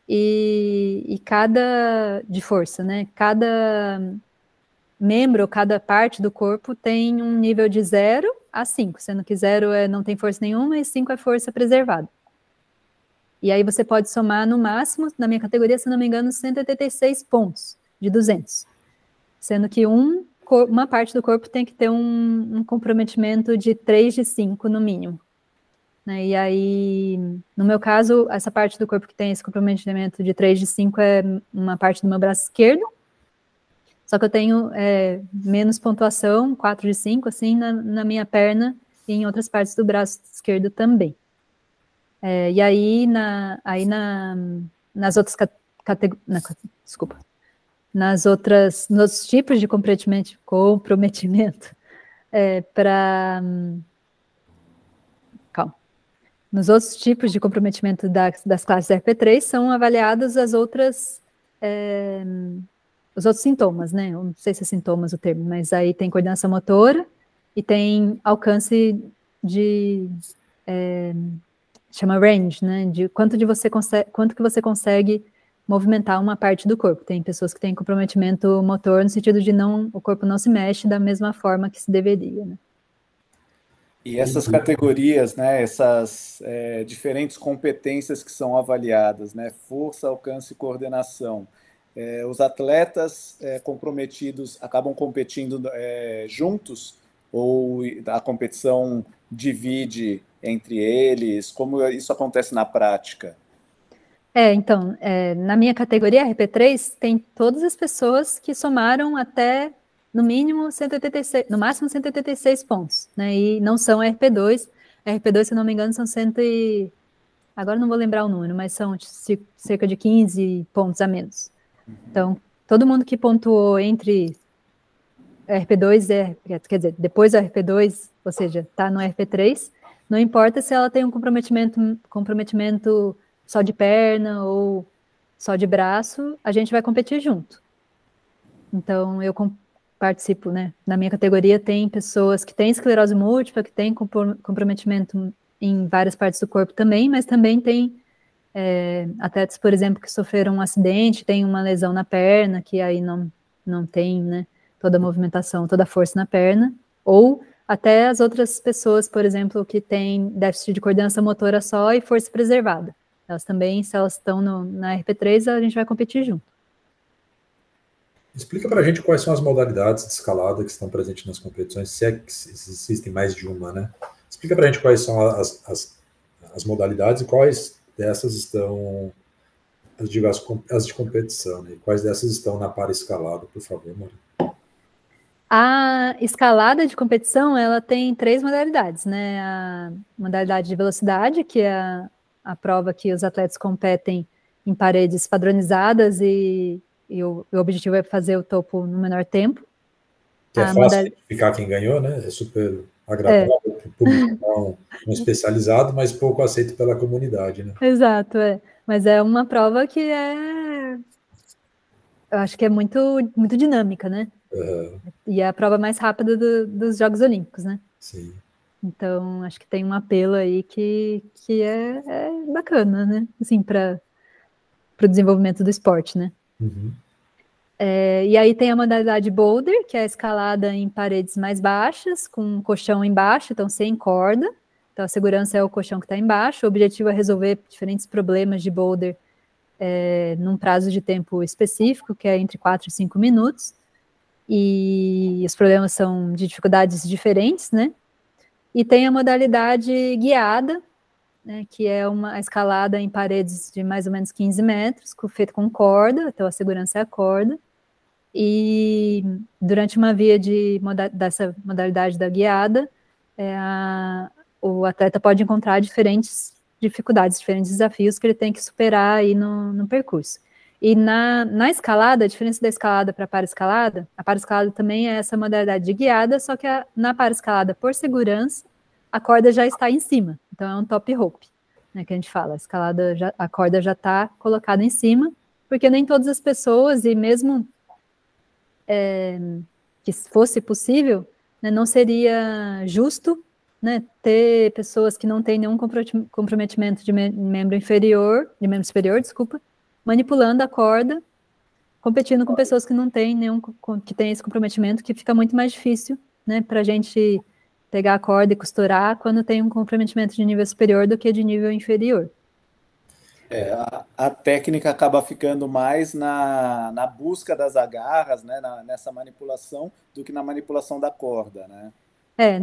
e de força, né? Cada membro, cada parte do corpo tem um nível de 0 a 5, sendo que 0 não tem força nenhuma e 5 é força preservada. E aí você pode somar no máximo, na minha categoria, se não me engano, 186 pontos de 200, sendo que uma parte do corpo tem que ter um comprometimento de 3 de 5 no mínimo. Né? E aí, no meu caso, essa parte do corpo que tem esse comprometimento de 3 de 5 é uma parte do meu braço esquerdo, só que eu tenho menos pontuação, 4 de 5, assim, na minha perna e em outras partes do braço esquerdo também. E aí, nas outras categorias, desculpa, nos outros tipos de comprometimento, calma. Nos outros tipos de comprometimento das classes RP3 são avaliados os outros sintomas, né? Eu não sei se é sintomas o termo, mas aí tem coordenação motora e tem alcance chama range, né? De quanto que você consegue movimentar uma parte do corpo. Tem pessoas que têm comprometimento motor no sentido de o corpo não se mexe da mesma forma que se deveria, né? E essas categorias, né, essas diferentes competências que são avaliadas, né, força, alcance e coordenação, os atletas comprometidos acabam competindo juntos ou a competição divide entre eles? Como isso acontece na prática? Então, na minha categoria RP3 tem todas as pessoas que somaram até no mínimo 186, no máximo 186 pontos, né? E não são RP2. RP2, se não me engano, são agora não vou lembrar o número, mas são cerca de 15 pontos a menos. Então, todo mundo que pontuou entre RP2 quer dizer, depois do RP2, ou seja, está no RP3, não importa se ela tem um comprometimento só de perna ou só de braço, a gente vai competir junto. Então, eu participo, né? Na minha categoria tem pessoas que têm esclerose múltipla, que têm comprometimento em várias partes do corpo também, mas também tem atletas, por exemplo, que sofreram um acidente, tem uma lesão na perna, que aí não tem, né, toda a movimentação, toda a força na perna, ou até as outras pessoas, por exemplo, que têm déficit de coordenação motora só e força preservada. Elas também, se elas estão na RP3, a gente vai competir junto. Explica para a gente quais são as modalidades de escalada que estão presentes nas competições, se é que existem mais de uma, né? Explica para a gente quais são as modalidades e quais dessas estão, digo, as de competição, né? E quais dessas estão na para-escalada, por favor, Maria. A escalada de competição, ela tem 3 modalidades, né? A modalidade de velocidade, que é a prova que os atletas competem em paredes padronizadas e o objetivo é fazer o topo no menor tempo. Que é fácil identificar quem ganhou, né? É super agradável para o público não especializado, mas pouco aceito pela comunidade, né? Exato, mas é uma prova que eu acho que é muito, muito dinâmica, né? E é a prova mais rápida dos Jogos Olímpicos, né? Sim. Então, acho que tem um apelo aí que é bacana, né? Assim, para o desenvolvimento do esporte, né? Uhum. E aí tem a modalidade boulder, que é a escalada em paredes mais baixas, com um colchão embaixo, então sem corda. Então, a segurança é o colchão que está embaixo. O objetivo é resolver diferentes problemas de boulder num prazo de tempo específico, que é entre 4 e 5 minutos. E os problemas são de dificuldades diferentes, né? E tem a modalidade guiada, né, que é uma escalada em paredes de mais ou menos 15 metros, feito com corda, então a segurança é a corda. E durante uma via dessa modalidade da guiada, o atleta pode encontrar diferentes dificuldades, diferentes desafios que ele tem que superar aí no percurso. E na escalada, a diferença da escalada para a para-escalada, a para-escalada também é essa modalidade de guiada, só que na para-escalada, por segurança, a corda já está em cima. Então, é um top rope, né, que a gente fala. A corda já está colocada em cima, porque nem todas as pessoas, e mesmo que fosse possível, né, não seria justo, né, ter pessoas que não têm nenhum comprometimento de membro superior, desculpa, manipulando a corda, competindo com pessoas que não têm que têm esse comprometimento, que fica muito mais difícil, né, para a gente pegar a corda e costurar quando tem um comprometimento de nível superior do que de nível inferior. A técnica acaba ficando mais na busca das agarras, né, nessa manipulação, do que na manipulação da corda, né?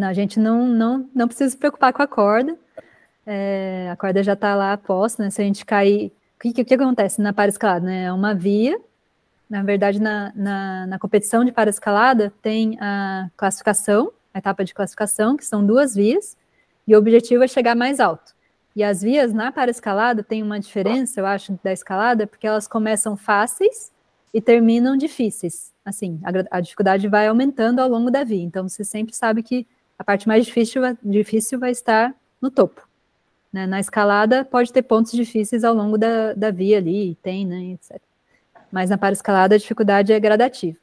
A gente não precisa se preocupar com a corda. A corda já está lá posta, né? Se a gente cair... O que acontece na para-escalada, né? É uma via. Na verdade, na competição de para-escalada, tem a classificação, a etapa de classificação, que são 2 vias, e o objetivo é chegar mais alto. E as vias na para-escalada tem uma diferença, eu acho, da escalada, porque elas começam fáceis e terminam difíceis. Assim, a dificuldade vai aumentando ao longo da via. Então, você sempre sabe que a parte mais difícil vai estar no topo. Né? Na escalada, pode ter pontos difíceis ao longo da via ali, tem, né, etc. Mas na para-escalada, a dificuldade é gradativa.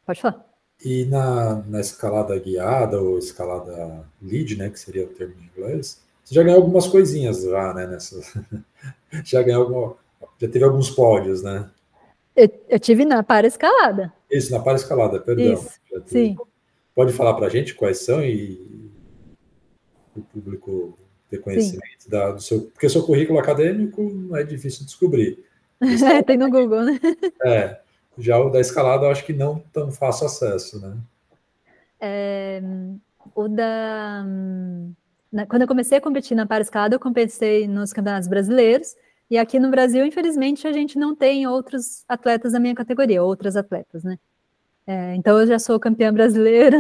Pode falar. E na escalada guiada ou escalada lead, né, que seria o termo em inglês, você já ganhou algumas coisinhas já, né, já teve alguns pódios, né? Eu tive na para-escalada. Isso, na para-escalada, perdão. Isso, sim. Pode falar para a gente quais são e o público ter conhecimento do seu... Porque o seu currículo acadêmico não é difícil de descobrir. Tem no Google, né? Já o da escalada eu acho que não tão fácil acesso, né? Quando eu comecei a competir na para-escalada, eu competi nos campeonatos brasileiros, e aqui no Brasil, infelizmente, a gente não tem outros atletas da minha categoria, outras atletas, né? Então, eu já sou campeã brasileira,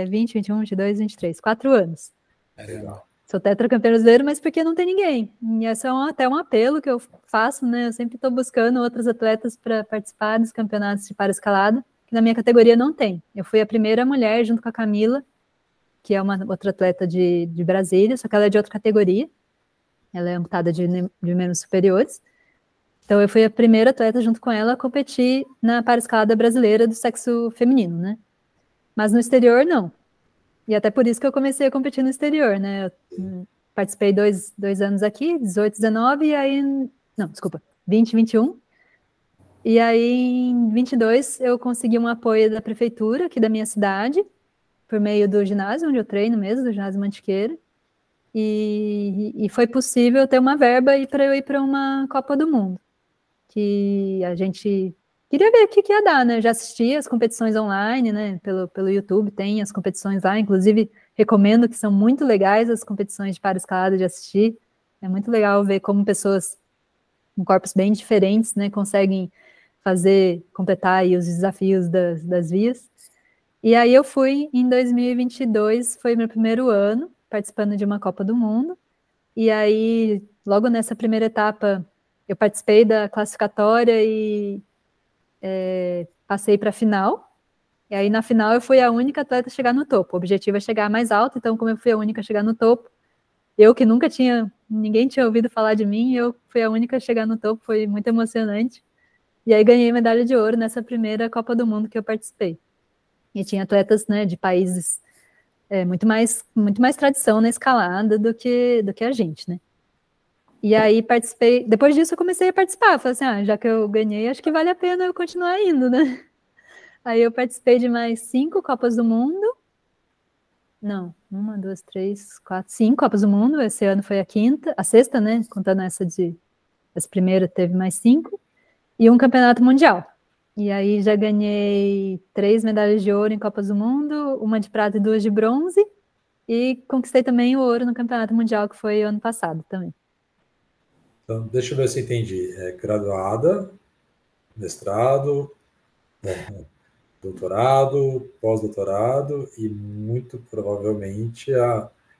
20, 21, 22, 23, 4 anos. Legal. Sou tetracampeã brasileira, mas porque não tem ninguém. E esse é até um apelo que eu faço, né? Eu sempre estou buscando outros atletas para participar dos campeonatos de para-escalada, que na minha categoria não tem. Eu fui a primeira mulher, junto com a Camila, que é uma outra atleta de Brasília, só que ela é de outra categoria. Ela é amputada de membros superiores. Então, eu fui a primeira atleta, junto com ela, a competir na para-escalada brasileira do sexo feminino, né? Mas no exterior, não. E até por isso que eu comecei a competir no exterior, né? Eu participei 2 anos aqui, 18, 19, e aí... Não, desculpa, 20, 21. E aí, em 22, eu consegui um apoio da prefeitura aqui da minha cidade, por meio do ginásio, onde eu treino mesmo, do ginásio Mantiqueira. E foi possível ter uma verba para eu ir para uma Copa do Mundo. que a gente queria ver o que ia dar, né? Eu já assisti as competições online, né? Pelo YouTube tem as competições lá, inclusive recomendo, que são muito legais as competições de paraescalada de assistir. É muito legal ver como pessoas com corpos bem diferentes, né, conseguem completar aí os desafios das vias. E aí eu fui em 2022, foi meu primeiro ano participando de uma Copa do Mundo. E aí, logo nessa primeira etapa, eu participei da classificatória e passei para a final. E aí, na final, eu fui a única atleta a chegar no topo. O objetivo é chegar mais alto, então, como eu fui a única a chegar no topo, eu que ninguém tinha ouvido falar de mim, eu fui a única a chegar no topo, foi muito emocionante. E aí, ganhei medalha de ouro nessa primeira Copa do Mundo que eu participei. E tinha atletas, né, de países muito mais tradição na escalada do que a gente, né? E aí participei, depois disso eu comecei a participar, falei assim, já que eu ganhei, acho que vale a pena eu continuar indo, né? Aí eu participei de mais 5 Copas do Mundo, não, 1, 2, 3, 4, 5 Copas do Mundo, esse ano foi a sexta, né, contando essa primeira teve mais 5, e um campeonato mundial. E aí já ganhei 3 medalhas de ouro em Copas do Mundo, uma de prata e 2 de bronze, e conquistei também o ouro no campeonato mundial, que foi ano passado também. Então, deixa eu ver se eu entendi. Graduada, mestrado, doutorado, pós-doutorado e muito provavelmente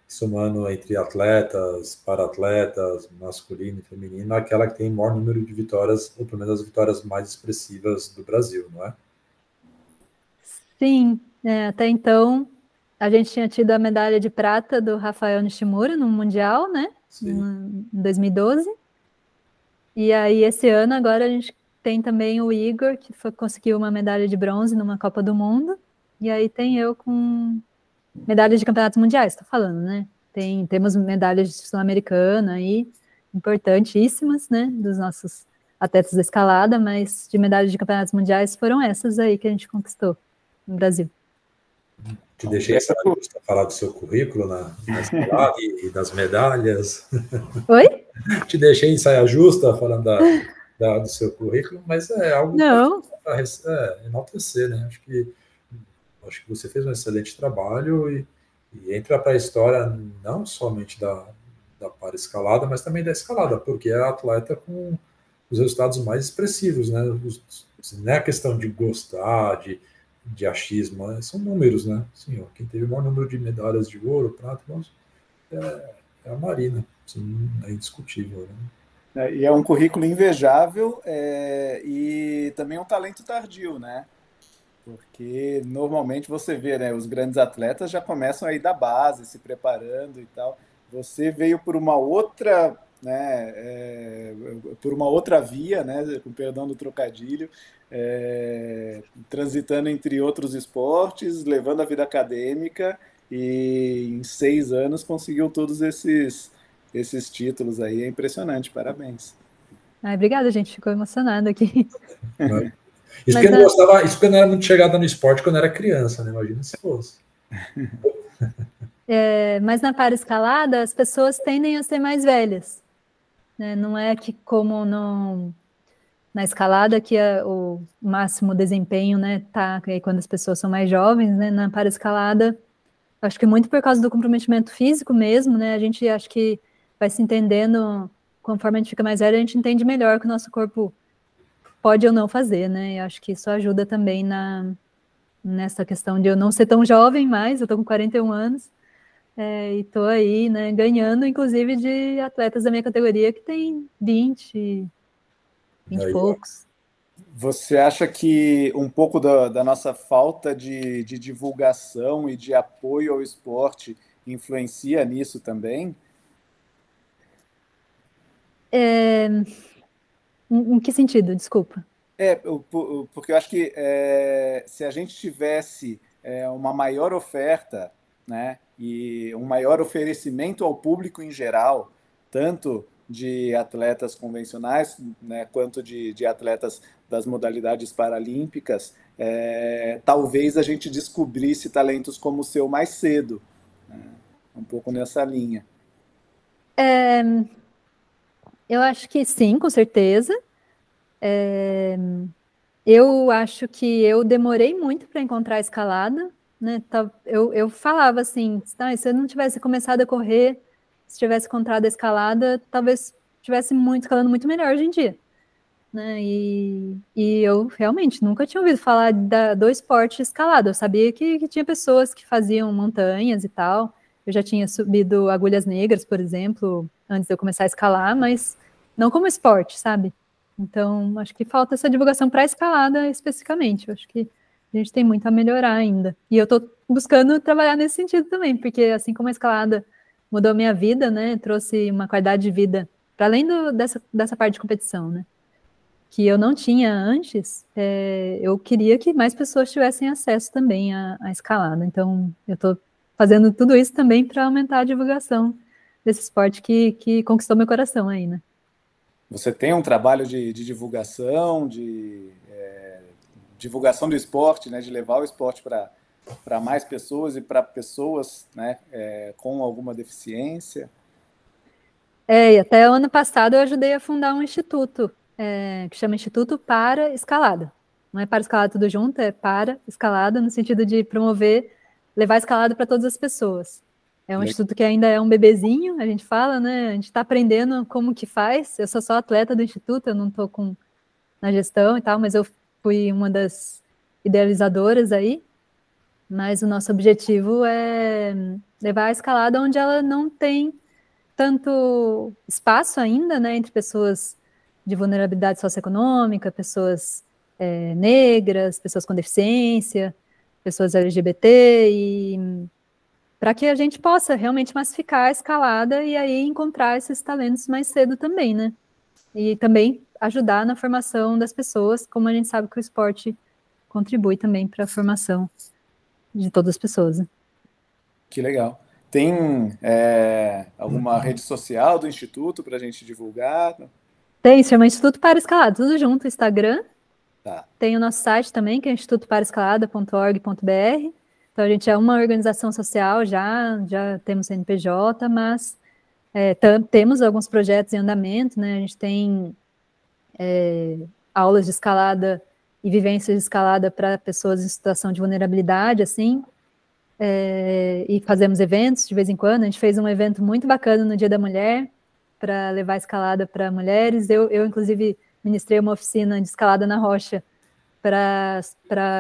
somando entre atletas, para-atletas, masculino e feminino, aquela que tem maior número de vitórias, ou pelo menos as vitórias mais expressivas do Brasil, não é? Sim, até então a gente tinha tido a medalha de prata do Rafael Nishimura no Mundial, né? Em 2012. E aí esse ano agora a gente tem também o Igor, que conseguiu uma medalha de bronze numa Copa do Mundo. E aí tem eu com medalhas de campeonatos mundiais, estou falando, né? Temos medalhas de sul-americana aí, importantíssimas, né? Dos nossos atletas da escalada, mas de medalhas de campeonatos mundiais foram essas aí que a gente conquistou no Brasil. Te deixei para falar do seu currículo na escalada e das medalhas. Oi? Te deixei em saia justa falando do seu currículo, mas é algo para enaltecer, né? Acho que você fez um excelente trabalho e entra para a história não somente da paraescalada, mas também da escalada, porque é a atleta com os resultados mais expressivos, né? Não é a questão de gostar, de achismo, são números, né? Sim, quem teve o maior número de medalhas de ouro, prata, é a Marina, assim, é indiscutível, né? E é um currículo invejável e também um talento tardio, né? Porque normalmente você vê, né, os grandes atletas já começam aí da base, se preparando e tal. Você veio por uma outra, né, por uma outra via, né, com perdão do trocadilho, transitando entre outros esportes, levando a vida acadêmica e em 6 anos conseguiu todos esses títulos aí. É impressionante, parabéns. Obrigada, gente, ficou emocionada aqui. Isso porque eu não era muito chegada no esporte quando era criança, né? Imagina se fosse. Mas na paraescalada, as pessoas tendem a ser mais velhas, né? Não é que como na escalada que o máximo desempenho, né, tá aí quando as pessoas são mais jovens, né? Na paraescalada, acho que muito por causa do comprometimento físico mesmo, né? A gente acho que vai se entendendo, conforme a gente fica mais velho, a gente entende melhor o que o nosso corpo pode ou não fazer, né? E acho que isso ajuda também nessa questão de eu não ser tão jovem mais, eu tô com 41 anos, e tô aí, né, ganhando, inclusive, de atletas da minha categoria que tem 20 e poucos. Você acha que um pouco da nossa falta de divulgação e de apoio ao esporte influencia nisso também? Em que sentido? Desculpa. Porque eu acho que se a gente tivesse uma maior oferta, né, e um maior oferecimento ao público em geral, tanto de atletas convencionais, né, quanto de atletas das modalidades paralímpicas, talvez a gente descobrisse talentos como o seu mais cedo, né, um pouco nessa linha. Eu acho que sim, com certeza. Eu acho que eu demorei muito para encontrar a escalada, né? Eu falava assim, se eu não tivesse começado a correr, se tivesse encontrado a escalada, talvez estivesse escalando muito melhor hoje em dia, né? E eu realmente nunca tinha ouvido falar do esporte escalada. Eu sabia que tinha pessoas que faziam montanhas e tal. Eu já tinha subido Agulhas Negras, por exemplo, antes de eu começar a escalar, mas não como esporte, sabe? Então, acho que falta essa divulgação para a escalada especificamente. Eu acho que a gente tem muito a melhorar ainda. E eu estou buscando trabalhar nesse sentido também, porque assim como a escalada mudou a minha vida, né? Trouxe uma qualidade de vida, para além dessa parte de competição, né? Que eu não tinha antes, eu queria que mais pessoas tivessem acesso também à escalada. Então, eu estou fazendo tudo isso também para aumentar a divulgação desse esporte que conquistou meu coração aí, né? Você tem um trabalho de divulgação, divulgação do esporte, né, de levar o esporte para mais pessoas e para pessoas, né, com alguma deficiência? E até o ano passado eu ajudei a fundar um instituto, que chama Instituto Para Escalada. Não é para escalada tudo junto, é para escalada, no sentido de promover, levar a escalada para todas as pessoas. É um instituto que ainda é um bebezinho, a gente fala, né? A gente está aprendendo como que faz. Eu sou só atleta do instituto, eu não estou na gestão e tal, mas eu fui uma das idealizadoras aí. Mas o nosso objetivo é levar a escalada onde ela não tem tanto espaço ainda, né, entre pessoas de vulnerabilidade socioeconômica, pessoas negras, pessoas com deficiência, pessoas LGBT, e para que a gente possa realmente massificar a escalada e aí encontrar esses talentos mais cedo também, né? E também ajudar na formação das pessoas, como a gente sabe que o esporte contribui também para a formação de todas as pessoas, né? Que legal. Tem alguma rede social do Instituto para a gente divulgar? Tem, se chama Instituto Para Escalada, tudo junto, Instagram. Tá. Tem o nosso site também, que é institutoparaescalada.org.br. Então, a gente é uma organização social, já temos CNPJ, mas temos alguns projetos em andamento, né? A gente tem aulas de escalada e vivências de escalada para pessoas em situação de vulnerabilidade, assim, e fazemos eventos de vez em quando. A gente fez um evento muito bacana no Dia da Mulher, para levar a escalada para mulheres. Eu, inclusive, ministrei uma oficina de escalada na rocha,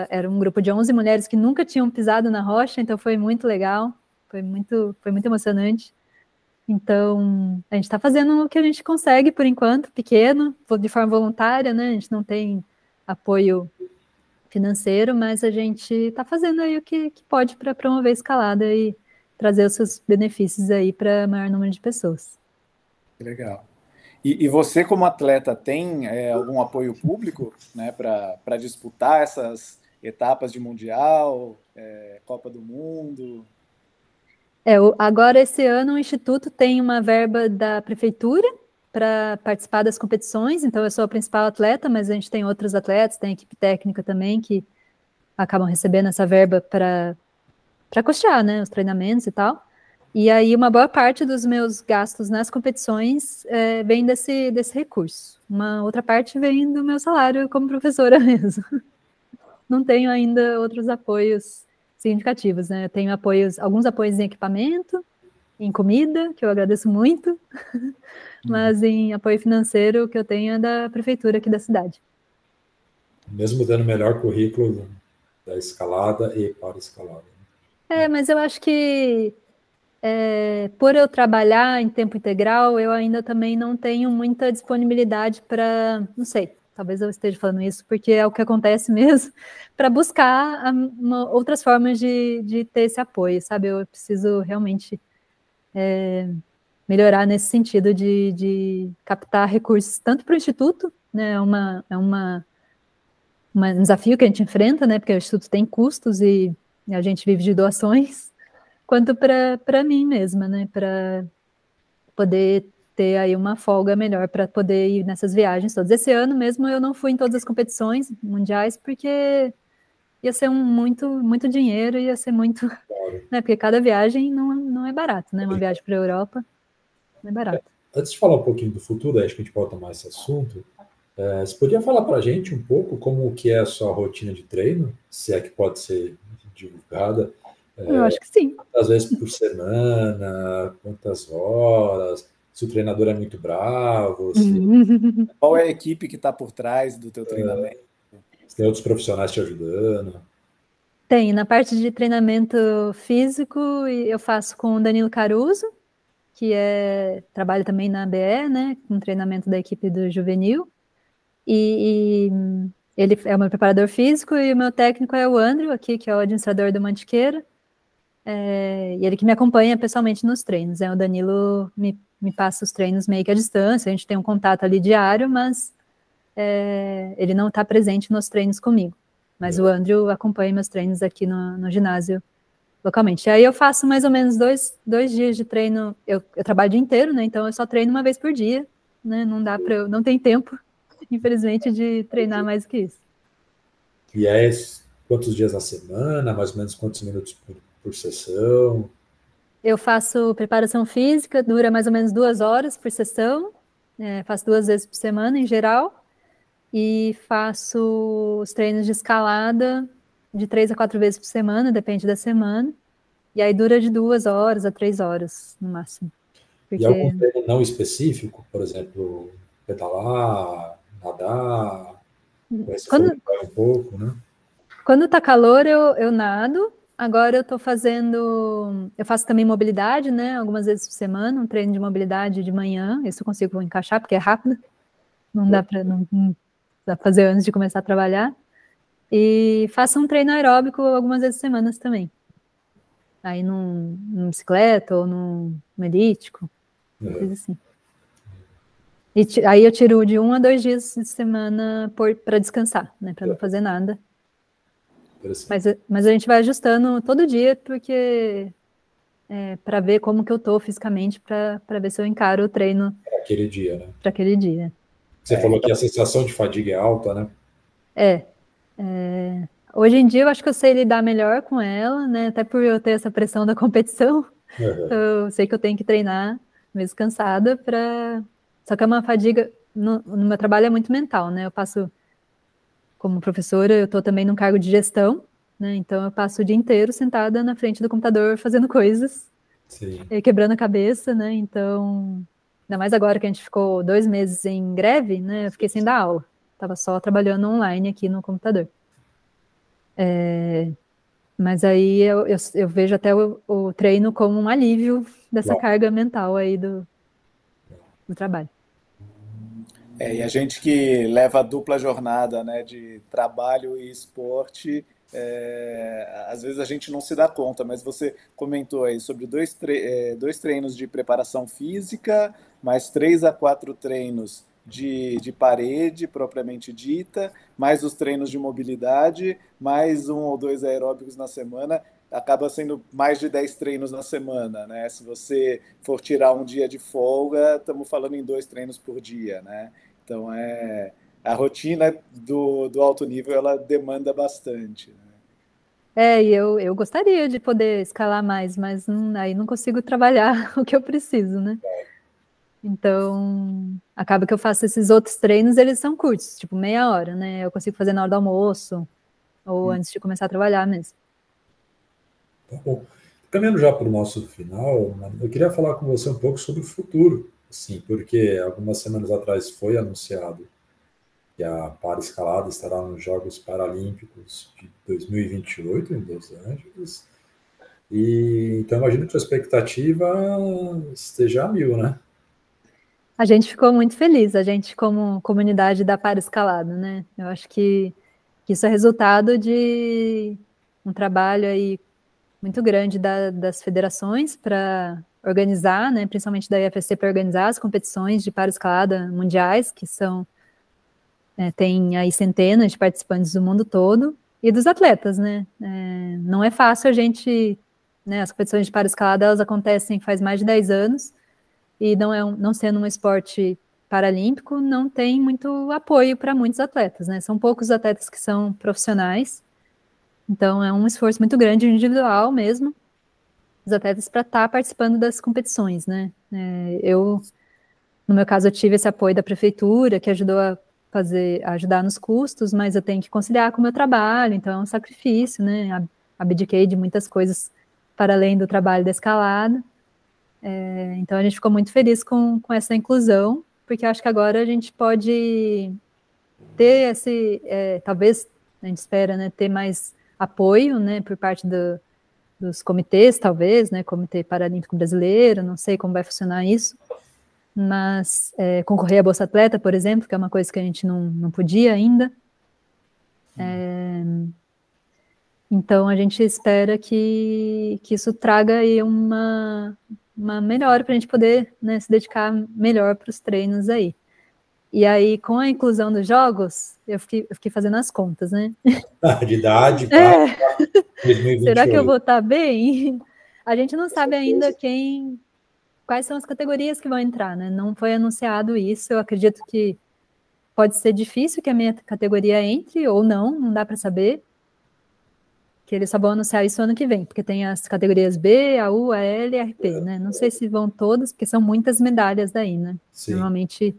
era um grupo de 11 mulheres que nunca tinham pisado na rocha, então foi muito legal, foi muito emocionante. Então, a gente está fazendo o que a gente consegue, por enquanto, pequeno, de forma voluntária, né? A gente não tem apoio financeiro, mas a gente está fazendo aí o que pode para promover a escalada e trazer os seus benefícios aí para maior número de pessoas. Que legal. E você, como atleta, tem algum apoio público, né, para disputar essas etapas de Mundial, Copa do Mundo? Agora, esse ano, o Instituto tem uma verba da Prefeitura para participar das competições, então eu sou a principal atleta, mas a gente tem outros atletas, tem equipe técnica também, que acabam recebendo essa verba para custear, né, os treinamentos e tal. E aí, uma boa parte dos meus gastos nas competições vem desse recurso. Uma outra parte vem do meu salário como professora mesmo. Não tenho ainda outros apoios significativos, né? Eu tenho alguns apoios em equipamento, em comida, que eu agradeço muito, mas em apoio financeiro, o que eu tenho é da prefeitura aqui da cidade. Mesmo dando melhor currículo da escalada e para escalada. Mas eu acho que por eu trabalhar em tempo integral, eu ainda também não tenho muita disponibilidade para, não sei, talvez eu esteja falando isso porque é o que acontece mesmo, para buscar outras formas de ter esse apoio, sabe? Eu preciso realmente melhorar nesse sentido de captar recursos tanto para o Instituto, né? É um desafio que a gente enfrenta, né? Porque o Instituto tem custos e a gente vive de doações, quanto para mim mesma, né? Para poder ter aí uma folga melhor para poder ir nessas viagens todas. Esse ano mesmo eu não fui em todas as competições mundiais porque ia ser muito dinheiro, ia ser muito, né? Porque cada viagem não é barato, né? Uma viagem para a Europa não é barato. Antes de falar um pouquinho do futuro, acho que a gente pode tomar esse assunto. Você podia falar para a gente um pouco como que é a sua rotina de treino, se é que pode ser divulgada, Eu acho que sim. quantas vezes por semana, quantas horas, se o treinador é muito bravo, Qual é a equipe que está por trás do teu treinamento? se tem outros profissionais te ajudando. Tem, na parte de treinamento físico, eu faço com o Danilo Caruso, que trabalha também na ABE, né, com treinamento da equipe do juvenil, e ele é o meu preparador físico, e o meu técnico é o Andrew, aqui, que é o administrador do Mantiqueira, e ele que me acompanha pessoalmente nos treinos. O Danilo me passa os treinos meio que à distância, a gente tem um contato ali diário, mas ele não está presente nos treinos comigo. Mas o Andrew acompanha meus treinos aqui no ginásio localmente. Aí eu faço mais ou menos dois dias de treino. Eu trabalho o dia inteiro, né? Então eu só treino uma vez por dia, né? Não tem tempo, infelizmente, de treinar mais que isso. E é quantos dias na semana, mais ou menos quantos minutos por sessão? Eu faço preparação física, dura mais ou menos 2 horas por sessão, faço 2 vezes por semana em geral, e faço os treinos de escalada de 3 a 4 vezes por semana, depende da semana, e aí dura de 2 horas a 3 horas no máximo. E algum treino não específico, por exemplo, pedalar, nadar, um pouco, né? Quando tá calor, eu nado. Agora eu faço também mobilidade, né? Algumas vezes por semana, um treino de mobilidade de manhã. Isso eu consigo encaixar, porque é rápido. Não dá para fazer antes de começar a trabalhar. E faço um treino aeróbico algumas vezes por semana também. Aí num bicicleta ou num elíptico, coisa assim. E aí eu tiro de 1 a 2 dias de semana para descansar, né? Para não fazer nada. Mas a gente vai ajustando todo dia, porque para ver como que eu tô fisicamente, para ver se eu encaro o treino para aquele dia, né? Para aquele dia. Você falou que a sensação de fadiga é alta, né? Hoje em dia eu acho que eu sei lidar melhor com ela, né? Até por eu ter essa pressão da competição. Então, eu sei que eu tenho que treinar mesmo cansada Só que é uma fadiga... No meu trabalho é muito mental, né? Eu passo... Como professora, eu estou também num cargo de gestão, né? Então eu passo o dia inteiro sentada na frente do computador fazendo coisas. Sim. Quebrando a cabeça, né? Então... Ainda mais agora que a gente ficou 2 meses em greve, né? Eu fiquei sem dar aula. Estava só trabalhando online aqui no computador. Mas aí eu vejo até o treino como um alívio dessa carga mental aí do trabalho. E a gente que leva a dupla jornada, né, de trabalho e esporte, às vezes a gente não se dá conta, mas você comentou aí sobre dois treinos de preparação física, mais 3 a 4 treinos de parede, propriamente dita, mais os treinos de mobilidade, mais 1 ou 2 aeróbicos na semana, acaba sendo mais de 10 treinos na semana, né? Se você for tirar um dia de folga, estamos falando em 2 treinos por dia, né? Então, a rotina do alto nível, ela demanda bastante. E eu gostaria de poder escalar mais, mas aí não consigo trabalhar o que eu preciso, né? Então, acaba que eu faço esses outros treinos, eles são curtos, tipo meia hora, né? Eu consigo fazer na hora do almoço, ou antes de começar a trabalhar mesmo. Tá bom. Caminhando já para o nosso final, eu queria falar com você um pouco sobre o futuro, assim, porque algumas semanas atrás foi anunciado que a para-escalada estará nos Jogos Paralímpicos de 2028 em Los Angeles. E então imagino que a expectativa esteja a 1000, né? A gente ficou muito feliz, a gente como comunidade da para-escalada, né? Eu acho que isso é resultado de um trabalho aí muito grande das federações para organizar, né, principalmente da IFSC para organizar as competições de para-escalada mundiais, que tem aí centenas de participantes do mundo todo, e dos atletas, né? Não é fácil a gente, né, as competições de para-escalada, elas acontecem faz mais de 10 anos, e não sendo um esporte paralímpico, não tem muito apoio para muitos atletas, né? São poucos atletas que são profissionais, então é um esforço muito grande individual mesmo, os atletas para estar participando das competições, né? No meu caso, eu tive esse apoio da prefeitura, que ajudou a ajudar nos custos, mas eu tenho que conciliar com o meu trabalho, então é um sacrifício, né? Abdiquei de muitas coisas para além do trabalho da escalada. Então a gente ficou muito feliz com essa inclusão, porque eu acho que agora a gente pode ter talvez a gente espera, né, ter mais apoio, né, por parte dos comitês, talvez, né, Comitê Paralímpico Brasileiro, não sei como vai funcionar isso, mas concorrer à Bolsa Atleta, por exemplo, que é uma coisa que a gente não podia ainda. Então, a gente espera que isso traga aí uma melhora para a gente poder, né, se dedicar melhor para os treinos aí. E aí, com a inclusão dos jogos, eu fiquei fazendo as contas, né? De idade para 2028. Será que eu vou estar bem? A gente não sabe ainda quais são as categorias que vão entrar, né? Não foi anunciado isso. Eu acredito que pode ser difícil que a minha categoria entre ou não dá para saber. Que eles só vão anunciar isso ano que vem, porque tem as categorias B, a U, a L e a RP, né? Não sei se vão todas, porque são muitas medalhas daí, né? Sim. Normalmente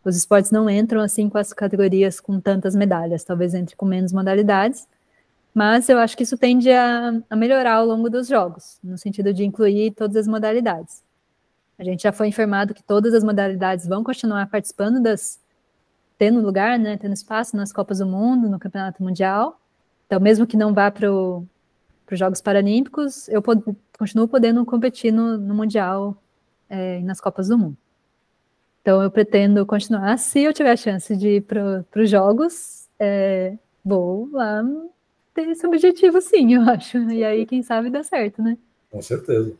os esportes não entram assim com as categorias com tantas medalhas, talvez entre com menos modalidades, mas eu acho que isso tende a melhorar ao longo dos jogos, no sentido de incluir todas as modalidades. A gente já foi informado que todas as modalidades vão continuar participando tendo lugar, né, tendo espaço nas Copas do Mundo, no Campeonato Mundial. Então, mesmo que não vá para os Jogos Paralímpicos, eu continuo podendo competir no Mundial e nas Copas do Mundo. Então, eu pretendo continuar. Se eu tiver a chance de ir para os Jogos, vou lá ter esse objetivo, sim, eu acho. E aí, quem sabe, dá certo, né? Com certeza.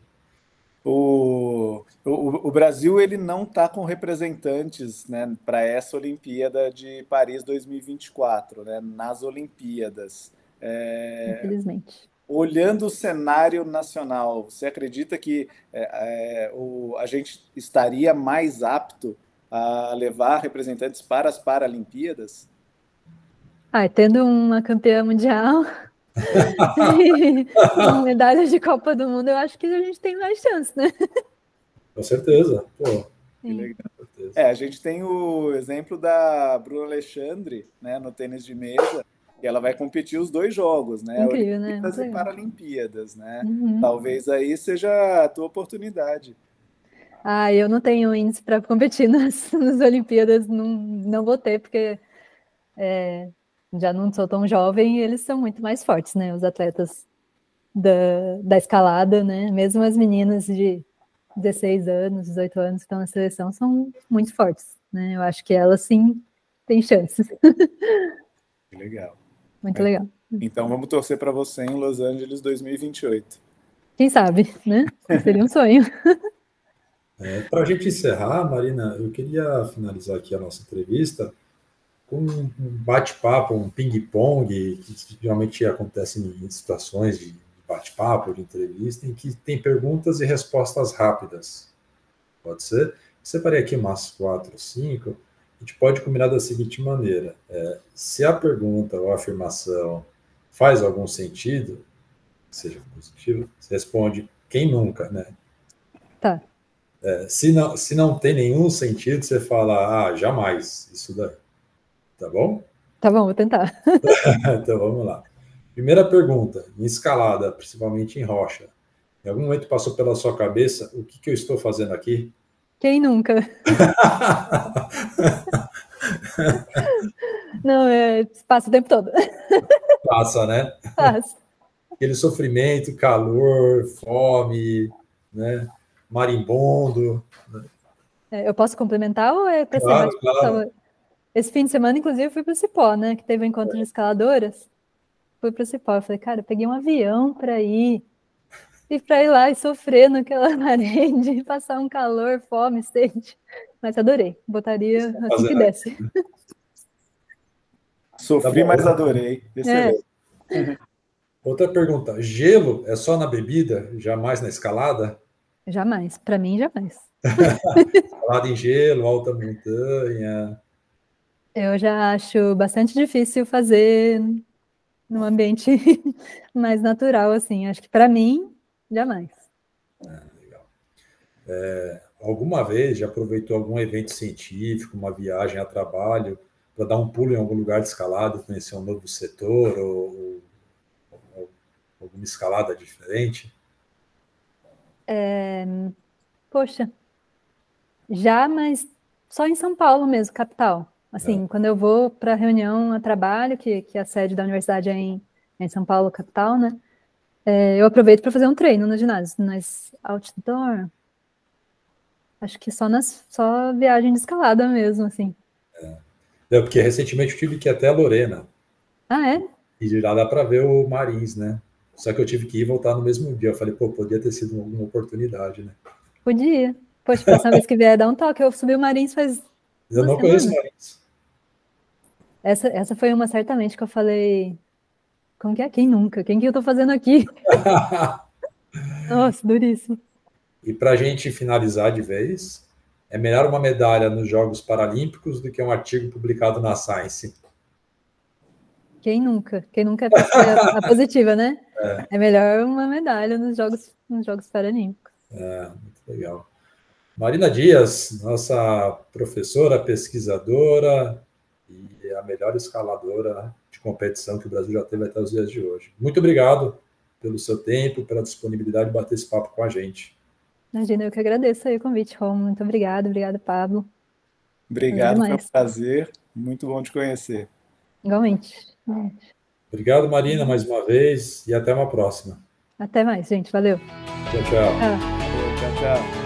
O Brasil ele não está com representantes, né, para essa Olimpíada de Paris 2024, né, nas Olimpíadas. Infelizmente. Olhando o cenário nacional, você acredita que a gente estaria mais apto a levar representantes para as Paralimpíadas? Tendo uma campeã mundial e medalha de Copa do Mundo, eu acho que a gente tem mais chance, né? Com certeza. Pô. Que legal. A gente tem o exemplo da Bruna Alexandre, né, no tênis de mesa, e ela vai competir os 2 jogos, né? Incrível, Olimpíadas né? e Paralimpíadas, né? Uhum. Talvez aí seja a tua oportunidade. Eu não tenho índice para competir nas Olimpíadas, não vou ter, porque já não sou tão jovem e eles são muito mais fortes, né? Os atletas da escalada, né? Mesmo as meninas de 16 anos, 18 anos que estão na seleção são muito fortes, né? Eu acho que elas sim têm chances. Que legal. Muito legal. Então vamos torcer para você em Los Angeles 2028. Quem sabe, né? Seria um sonho. Para a gente encerrar, Marina, eu queria finalizar aqui a nossa entrevista com um bate-papo, um ping-pong, que geralmente acontece em situações de bate-papo, de entrevista, em que tem perguntas e respostas rápidas. Pode ser? Separei aqui umas 4 ou 5. A gente pode combinar da seguinte maneira. Se a pergunta ou a afirmação faz algum sentido, seja positivo, você responde quem nunca, né? Tá. Se não tem nenhum sentido, você fala, jamais, isso daí. Tá bom? Tá bom, vou tentar. Então vamos lá. Primeira pergunta, em escalada, principalmente em rocha. Em algum momento passou pela sua cabeça, o que eu estou fazendo aqui? Quem nunca? Não, passa o tempo todo. Passa, né? Passa. Aquele sofrimento, calor, fome, né? Marimbondo. Eu posso complementar ou é para Claro, claro. Esse fim de semana, inclusive, eu fui para o Cipó, né? Que teve um encontro de escaladoras. Fui para o Cipó. Eu falei, cara, eu peguei um avião para ir. E para ir lá e sofrer naquela parede, passar um calor, fome, sede. Mas adorei. Botaria assim que desce. Sofri, mas adorei. Excelente. Outra pergunta. Gelo é só na bebida, jamais na escalada? Jamais. Para mim, jamais. Escalada em gelo, alta montanha. Eu já acho bastante difícil fazer num ambiente mais natural, assim. Acho que para mim, jamais. Legal. Alguma vez já aproveitou algum evento científico, uma viagem a trabalho, dar um pulo em algum lugar de escalada, conhecer um novo setor ou alguma escalada diferente? Poxa, já, mas só em São Paulo mesmo, capital. Assim, quando eu vou para reunião a trabalho, que a sede da universidade é em São Paulo, capital, né? Eu aproveito para fazer um treino no ginásio, mas outdoor, acho que só viagem de escalada mesmo, assim. Porque recentemente eu tive que ir até a Lorena. Ah, é? E lá dá para ver o Marins, né? Só que eu tive que ir e voltar no mesmo dia. Eu falei, pô, podia ter sido uma oportunidade, né? Podia. Poxa, próxima vez que vier, dá um toque. Eu subi o Marins faz Eu uma não conheço semana. Marins. Essa foi uma certamente que eu falei, como que é? Quem nunca? Quem que eu tô fazendo aqui? Nossa, duríssimo. E para a gente finalizar de vez, é melhor uma medalha nos Jogos Paralímpicos do que um artigo publicado na Science. Quem nunca? Quem nunca é a positiva, né? É melhor uma medalha nos Jogos Paralímpicos. Muito legal. Marina Dias, nossa professora, pesquisadora e a melhor escaladora de competição que o Brasil já teve até os dias de hoje. Muito obrigado pelo seu tempo, pela disponibilidade de bater esse papo com a gente. Imagina, eu que agradeço aí o convite, Romulo. Muito obrigado, Pablo. Obrigado, foi um prazer. Muito bom te conhecer. Igualmente. Obrigado, Marina, mais uma vez, e até uma próxima. Até mais, gente. Valeu. Tchau, tchau. Tchau, tchau.